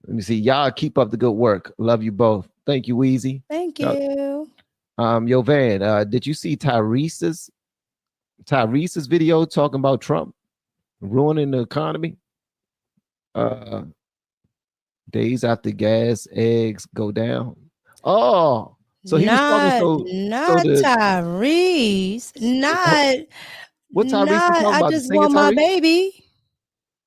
Let me see. Y'all keep up the good work. Love you both. Thank you, Weezy. Thank you. Yo, Van, did you see Tyrese's video talking about Trump ruining the economy? Days after gas, eggs go down. Oh, so he was talking not Tyrese. Not what Tyrese was talking about? I just want my baby.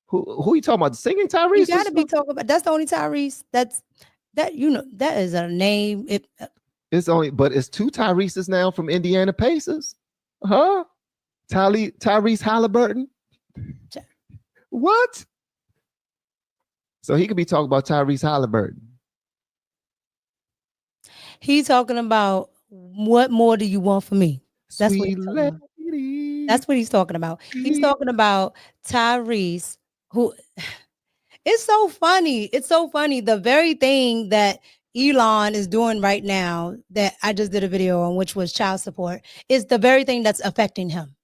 Who you talking about? The singing Tyrese? You gotta be talking about. That's the only Tyrese. That that is a name. It's only, but it's two Tyreses now from Indiana Pacers. Huh? Tyrese Halliburton. What? So he could be talking about Tyrese Halliburton. He's talking about what more do you want from me? That's what he's talking about. That's what he's talking about. He's talking about Tyrese, who it's so funny. It's so funny. The very thing that Elon is doing right now that I just did a video on, which was child support, is the very thing that's affecting him.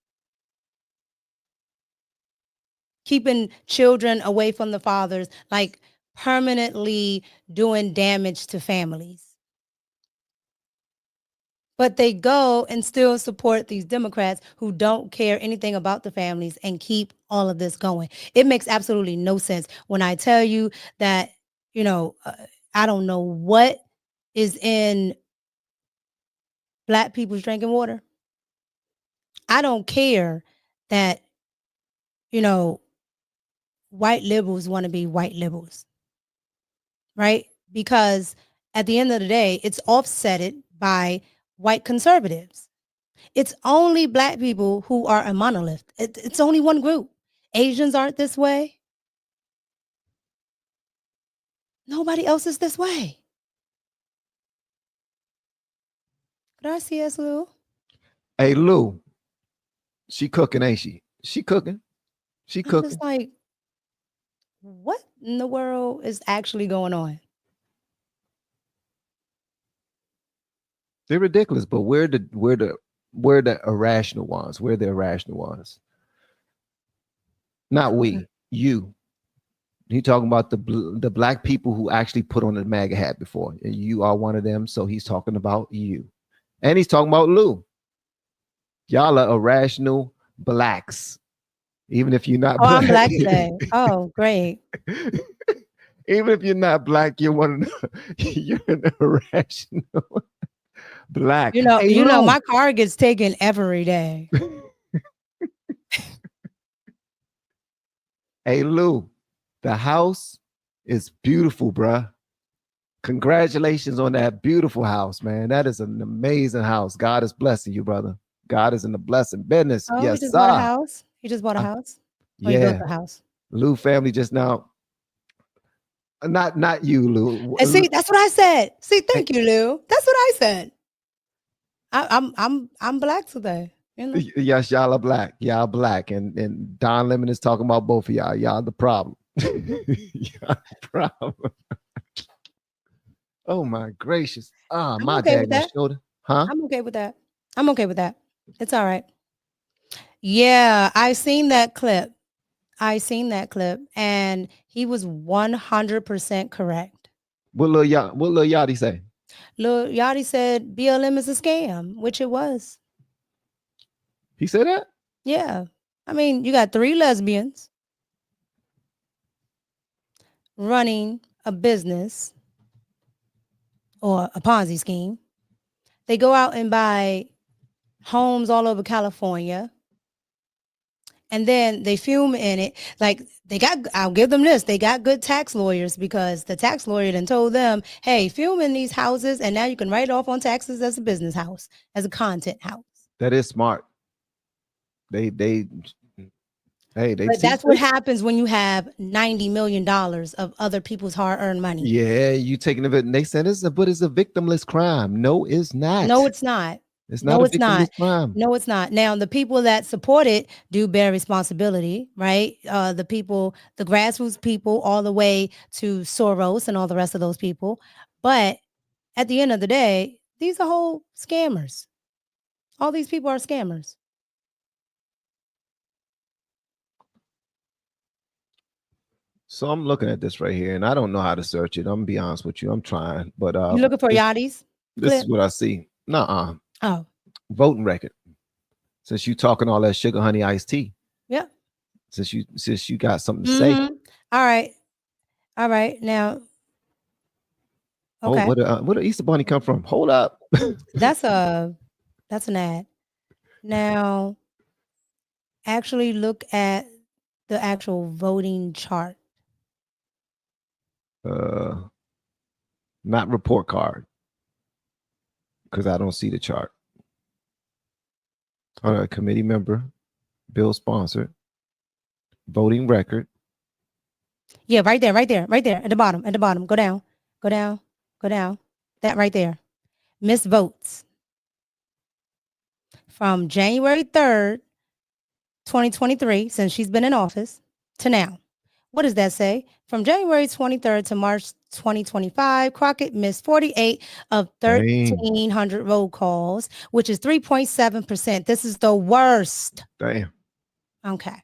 Keeping children away from the fathers, like permanently doing damage to families. But they go and still support these Democrats who don't care anything about the families and keep all of this going. It makes absolutely no sense when I tell you that, I don't know what is in Black people's drinking water. I don't care that, white liberals want to be white liberals, right? Because at the end of the day, it's offsetted by white conservatives. It's only Black people who are a monolith. It's only one group. Asians aren't this way. Nobody else is this way. Gracias, Lou. Hey, Lou. She cooking, ain't she? She cooking. She cooking. It's like, what in the world is actually going on? They're ridiculous, but we're the irrational ones. We're the irrational ones. Not we, you. He talking about the Black people who actually put on the MAGA hat before. And you are one of them, so he's talking about you. And he's talking about Lou. Y'all are irrational Blacks. Even if you're not Black. I'm Black today. Oh, great. Even if you're not Black, you're you're an irrational Black. My car gets taken every day. Hey, Lou, the house is beautiful, bruh. Congratulations on that beautiful house, man. That is an amazing house. God is blessing you, brother. God is in the blessing business. Oh, yes, he just sir. bought a house? He just bought a house? Or yeah. He built a house? Lou family just now. Not you, Lou. And see, that's what I said. See, thank you, Lou. That's what I said. I'm Black today. Yes, y'all are Black. Y'all Black. And Don Lemon is talking about both of y'all. Y'all the problem. Y'all the problem. Oh my gracious. My dad got shoulder. Huh? I'm okay with that. I'm okay with that. It's all right. Yeah, I seen that clip. And he was 100% correct. What Lil Yachty say? Lil Yachty said BLM is a scam, which it was. He said that? Yeah. I mean, you got 3 lesbians running a business or a Ponzi scheme. They go out and buy homes all over California. And then they fume in it. Like I'll give them this. They got good tax lawyers because the tax lawyer then told them, hey, fume in these houses. And now you can write it off on taxes as a business house, as a content house. That is smart. They Hey, but that's what happens when you have $90 million of other people's hard-earned money. Yeah, you taking it, and they said it's a victimless crime. No, it's not. No, it's not. It's not a victimless crime. No, it's not. Now, the people that support it do bear responsibility, right? The people, the grassroots people, all the way to Soros and all the rest of those people. But at the end of the day, these are whole scammers. All these people are scammers. So I'm looking at this right here, and I don't know how to search it. I'm gonna be honest with you. I'm trying, but you looking for Yachty's? This is what I see. Nuh-uh. Oh, voting record. Since you talking all that sugar honey iced tea. Yeah. Since you got something to say. All right. Now. Okay. Oh, where the Easter Bunny come from? Hold up. That's an ad. Now, actually look at the actual voting chart. Not report card, because I don't see the chart. All right, committee member, bill sponsored, voting record. Yeah, right there, at the bottom. Go down. That right there. Miss votes from January 3rd, 2023, since she's been in office, to now. What does that say? From January 23rd to March 2025, Crockett missed 48 of 1,300 roll calls, which is 3.7%. This is the worst. Damn. Okay.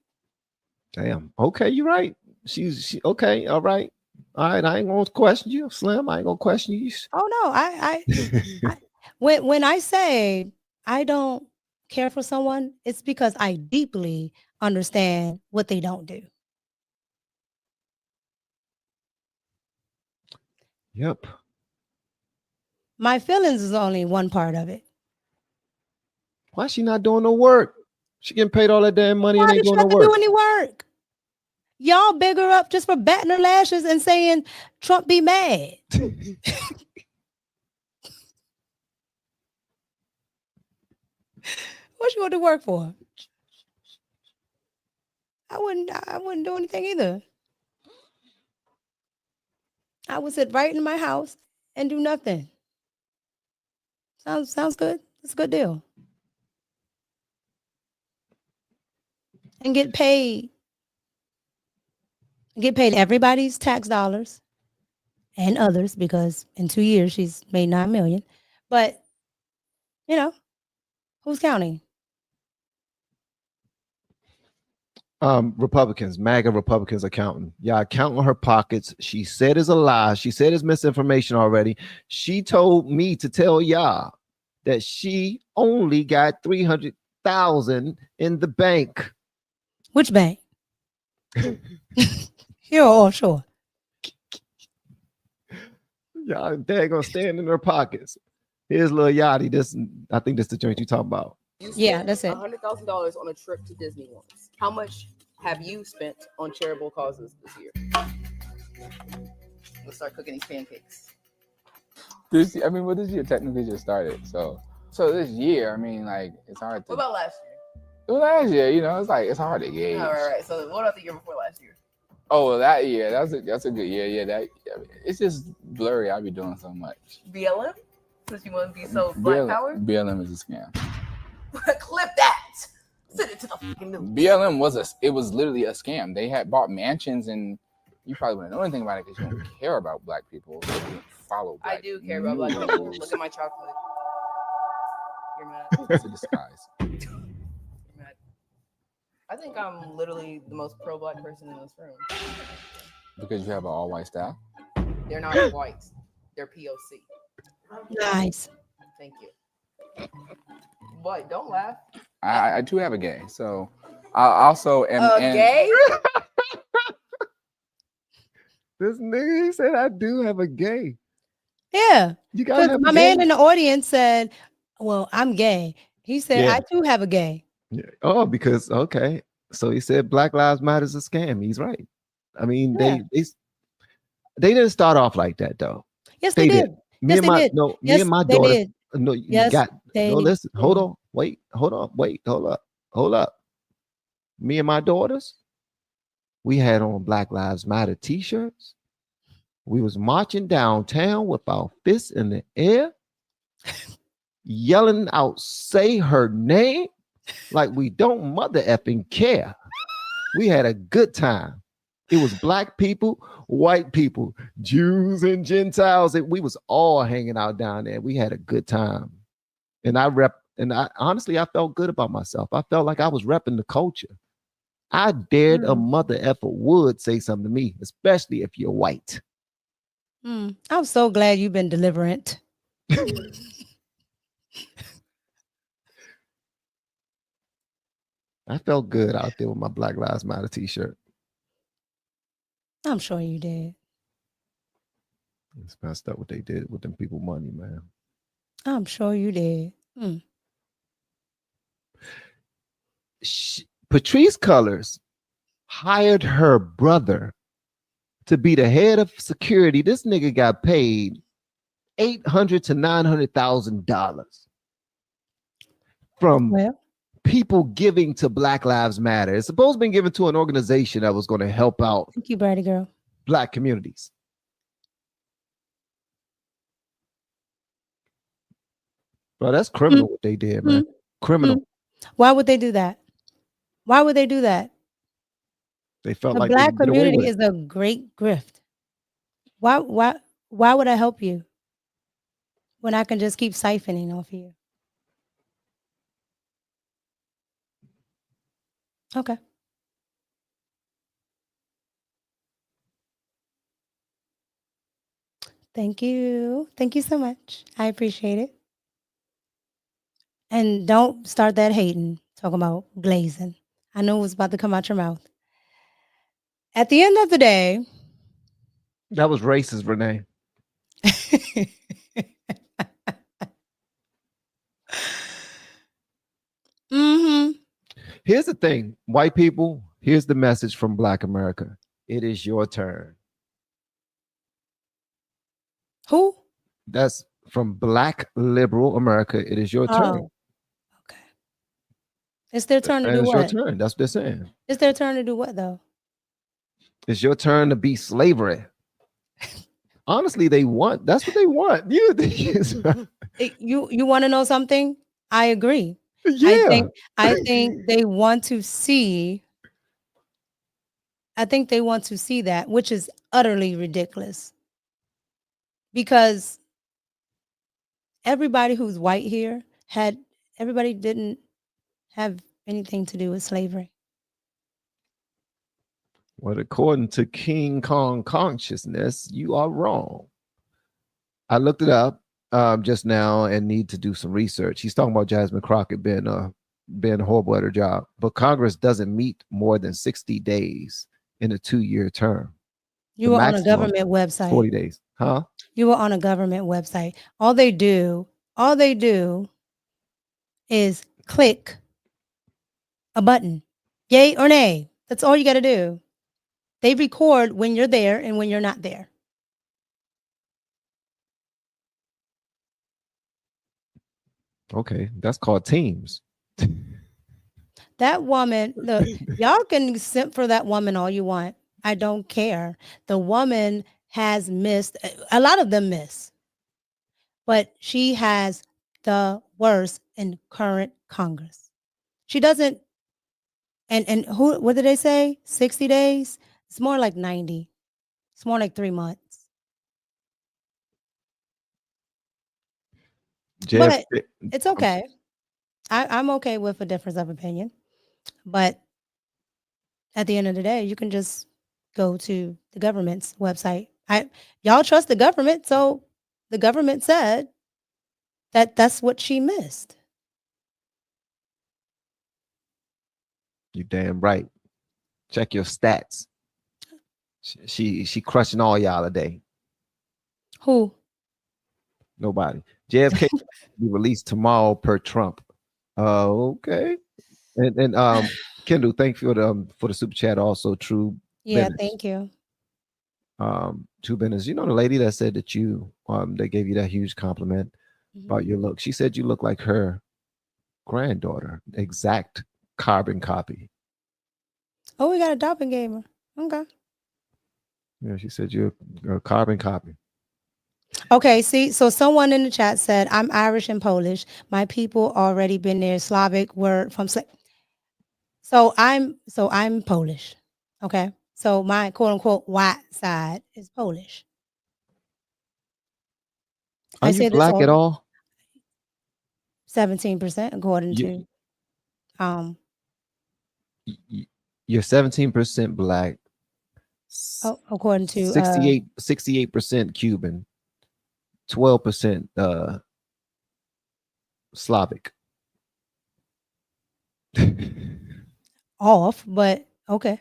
Damn. Okay, you're right. She okay. All right. I ain't gonna question you, Slim. I ain't gonna question you. Oh no, I when I say I don't care for someone, it's because I deeply understand what they don't do. Yep. My feelings is only one part of it. Why she not doing no work? She getting paid all that damn money and ain't doing no work. Do any work? Y'all big her up just for batting her lashes and saying Trump be mad. What you want to work for? I wouldn't do anything either. I would sit right in my house and do nothing. Sounds good. It's a good deal. And get paid. Get paid everybody's tax dollars and others, because in 2 years she's made $9 million. But who's counting? Republicans, MAGA Republicans are counting. Y'all counting her pockets. She said it's a lie. She said it's misinformation already. She told me to tell y'all that she only got 300,000 in the bank. Which bank? Here or offshore? Y'all, they're gonna stand in their pockets. Here's Lil Yachty. I think this is the joint you talking about. Yeah, that's it. $100,000 on a trip to Disney once. How much have you spent on charitable causes this year? Let's start cooking these pancakes. This year technically just started. So this year, it's hard to. What about last year? Well, last year, it's hard to gauge. All right. So what about the year before last year? Oh, well, that year, that's a good year. Yeah, it's just blurry. I'll be doing so much. BLM? Since you want to be so black power? BLM is a scam. Clip that. Send it to the fucking news. BLM was literally a scam. They had bought mansions, and you probably wouldn't know anything about it because you don't care about black people. You don't follow black I do care about black people. Look at my chocolate. You're mad. It's a disguise. You're mad. I think I'm literally the most pro-black person in this room. Because you have an all-white staff? They're not whites. They're POC. Nice. Thank you. Boy, don't laugh. I do have a gay, so I also am gay. This nigga, he said I do have a gay. Yeah, you got my man in the audience said, "Well, I'm gay." He said, "I do have a gay." Yeah. Oh, because okay, so he said Black Lives Matter is a scam. He's right. I mean, they didn't start off like that though. Yes, they did. Me and my daughter. No, you listen. Hold on. Wait. Hold on. Wait. Hold up. Me and my daughters, We had on Black Lives Matter t-shirts. We was marching downtown with our fists in the air, yelling out, say her name, like we don't mother effing care. We had a good time. It was black people, white people, Jews and Gentiles, and we was all hanging out down there. We had a good time. And I honestly, I felt good about myself. I felt like I was repping the culture. I dared a mother effer would say something to me, especially if you're white. I'm so glad you've been deliverant. I felt good out there with my Black Lives Matter t-shirt. I'm sure you did. It's messed up what they did with them people money, man. I'm sure you did. Patrice Cullors hired her brother to be the head of security. This nigga got paid $800,000 to $900,000 from people giving to Black Lives Matter. It's supposed to be given to an organization that was going to help out. Thank you, Brady girl. Black communities. Bro, that's criminal what they did, man. Criminal. Why would they do that? Why would they do that? They felt the like black community is a great grift. Why would I help you when I can just keep siphoning off of you? Okay. Thank you. Thank you so much. I appreciate it. And don't start that hating, talking about glazing. I know it was about to come out your mouth. At the end of the day. That was racist, Renee. Here's the thing, white people, here's the message from Black America. It is your turn. Who? That's from Black liberal America. It is your turn. Okay. It's their turn to do what? It's your turn. That's what they're saying. It's their turn to do what, though? It's your turn to be slavery. Honestly, that's what they want. You want to know something? I agree. Yeah. I think they want to see. I think they want to see that, which is utterly ridiculous. Because everybody who's white here everybody didn't have anything to do with slavery. Well, according to King Kong consciousness, you are wrong. I looked it up just now and need to do some research. He's talking about Jasmine Crockett being horrible at her job, but Congress doesn't meet more than 60 days in a 2-year term. You were on a government website. 40 days, huh? You were on a government website. All they do is click a button, yay or nay. That's all you got to do. They record when you're there and when you're not there. Okay, that's called Teams. That woman, look, y'all can simp for that woman all you want. I don't care. The woman has missed, a lot of them miss, but she has the worst in current Congress. She doesn't, and what did they say? 60 days? It's more like 90. It's more like 3 months. But it's okay. I'm okay with a difference of opinion. But at the end of the day, you can just go to the government's website. Y'all trust the government, so the government said that's what she missed. You damn right. Check your stats. She crushing all y'all today. Who? Nobody. JFK be released tomorrow per Trump. Okay. And Kendall, thank you for the super chat. Also, True. Yeah, Bennett. thank you. True Bennett. You know the lady that said that they gave you that huge compliment about your look. She said you look like her granddaughter, exact carbon copy. Oh, we got a doppelganger. Okay. Yeah, she said you're a carbon copy. Okay, see, so someone in the chat said, I'm Irish and Polish. My people already been there. Slavic word from So I'm Polish. Okay. So my quote unquote white side is Polish. Are I you said this black at all all? 17% according You, to you're 17% black, according to 68% Cuban, 12% Slavic. off, but okay.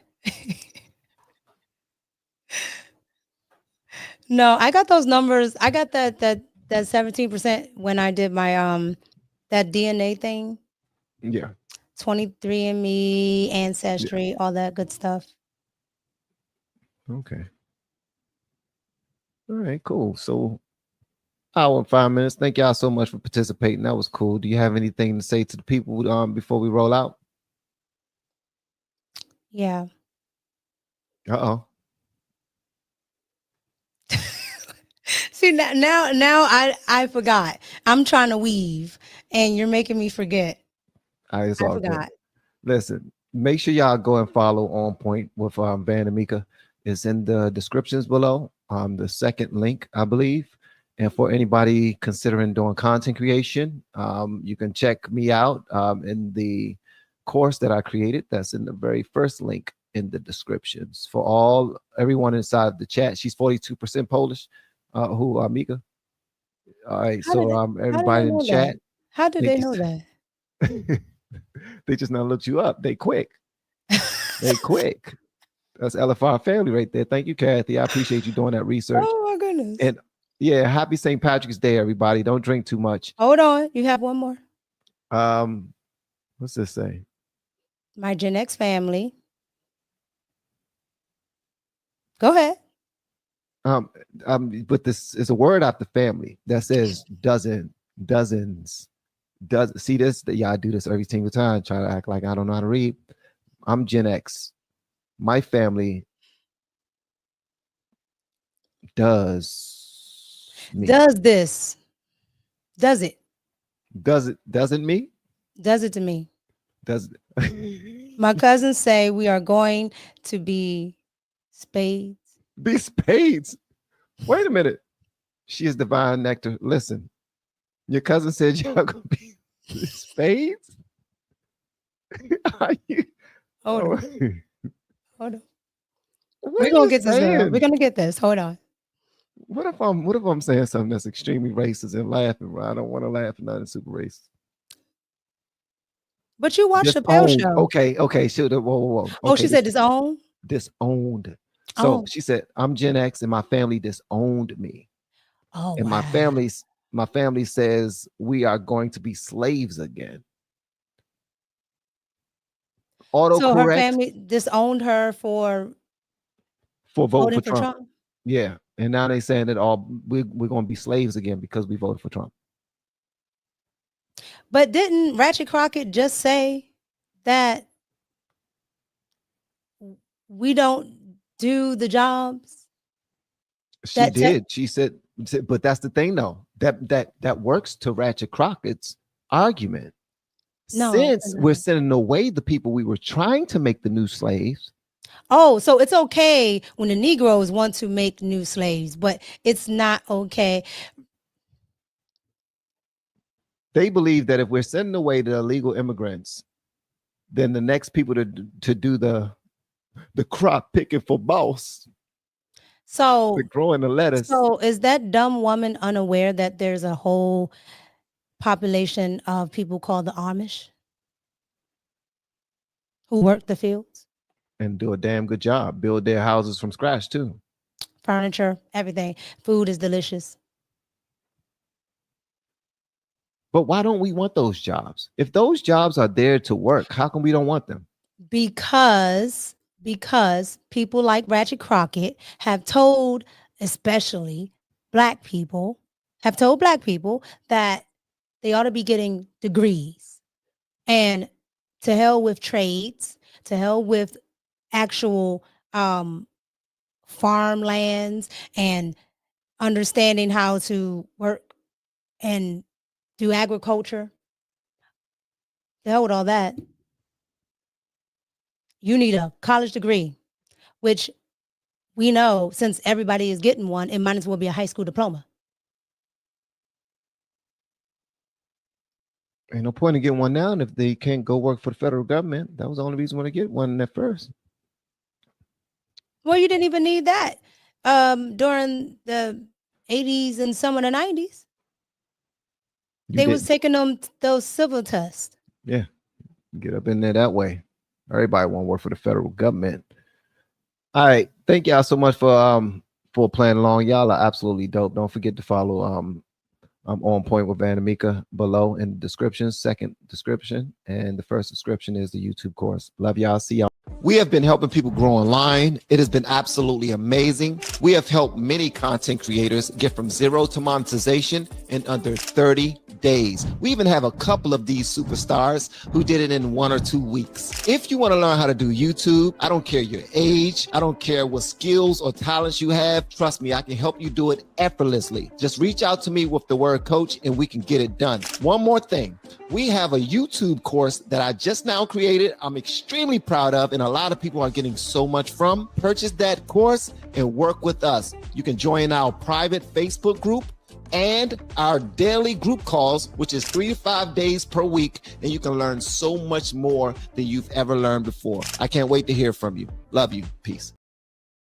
No, I got those numbers. I got that 17% when I did my that DNA thing. Yeah. 23andMe, Yeah. Ancestry, all that good stuff. Okay. All right, cool. So hour and 5 minutes. Thank y'all so much for participating. That was cool. Do you have anything to say to the people before we roll out? Yeah. Uh-oh. See now I forgot. I'm trying to weave and you're making me forget. It's I all forgot. good. Listen, make sure y'all go and follow On Point with Van and Micca. It's in the descriptions below. The second link, I believe. And for anybody considering doing content creation, you can check me out in the course that I created. That's in the very first link in the descriptions. For everyone inside the chat, she's 42% Polish. Who Micca? All right, so everybody in the chat. How did they know that? They just now looked you up. They quick. They quick. That's LFR family right there. Thank you, Kathy. I appreciate you doing that research. Oh my goodness. And yeah, happy St. Patrick's Day, everybody. Don't drink too much. Hold on. You have one more. What's this say? My Gen X family. Go ahead. But this is a word after family that says dozens. See this? That y'all do this every single time. Try to act like I don't know how to read. I'm Gen X. My family does me. Does this. Does it? Doesn't me? Does it to me. Does My cousins say we are going to be spades. Be spades. Wait a minute. She is divine nectar. Listen, your cousin said y'all gonna be spades. Are you? Hold on. Hold on. What We're are gonna you get this. Girl. saying? We're gonna get this. Hold on. What if I'm saying something that's extremely racist and laughing? I don't want to laugh at nothing super racist. But you watched the Disowned. Show. Okay. Whoa. Okay, Oh, she said disowned? Disowned. So she said, I'm Gen X and my family disowned me. Oh, and wow. my family says we are going to be slaves again. So her family disowned her for voting for Trump. Yeah. And now they saying that we're going to be slaves again because we voted for Trump. But didn't Ratchet Crockett just say that we don't do the jobs? She did. She said, but that's the thing though. That works to Ratchet Crockett's argument. No, since we're sending away the people we were trying to make the new slaves. Oh, so it's okay when the Negroes want to make new slaves, but it's not okay. They believe that if we're sending away the illegal immigrants, then the next people to do the crop picking for boss. So the growing the lettuce. So is that dumb woman unaware that there's a whole population of people called the Amish who work the fields and do a damn good job, build their houses from scratch too? Furniture, everything. Food is delicious. But why don't we want those jobs? If those jobs are there to work, how come we don't want them? Because people like Ratchet Crockett have told, especially black people, that they ought to be getting degrees. And to hell with trades, to hell with actual farmlands and understanding how to work and do agriculture. The hell with all that. You need a college degree, which we know since everybody is getting one, it might as well be a high school diploma. Ain't no point in getting one now if they can't go work for the federal government. That was the only reason why to get one at first. Well, you didn't even need that during the 80s and some of the 90s. They was taking those civil tests. Yeah, get up in there that way. Everybody want to work for the federal government. All right, thank y'all so much for playing along. Y'all are absolutely dope. Don't forget to follow I'm On Point with Van and Micca below in the description, second description, and the first description is the YouTube course. Love y'all. See y'all. We have been helping people grow online. It has been absolutely amazing. We have helped many content creators get from zero to monetization in under 30 days. We even have a couple of these superstars who did it in 1 or 2 weeks. If you want to learn how to do YouTube, I don't care your age, I don't care what skills or talents you have. Trust me, I can help you do it effortlessly. Just reach out to me with the word coach and we can get it done. One more thing. We have a YouTube course that I just now created. I'm extremely proud of, and a lot of people are getting so much from. Purchase that course and work with us. You can join our private Facebook group and our daily group calls, which is 3 to 5 days per week, and you can learn so much more than you've ever learned before. I can't wait to hear from you. Love you. Peace.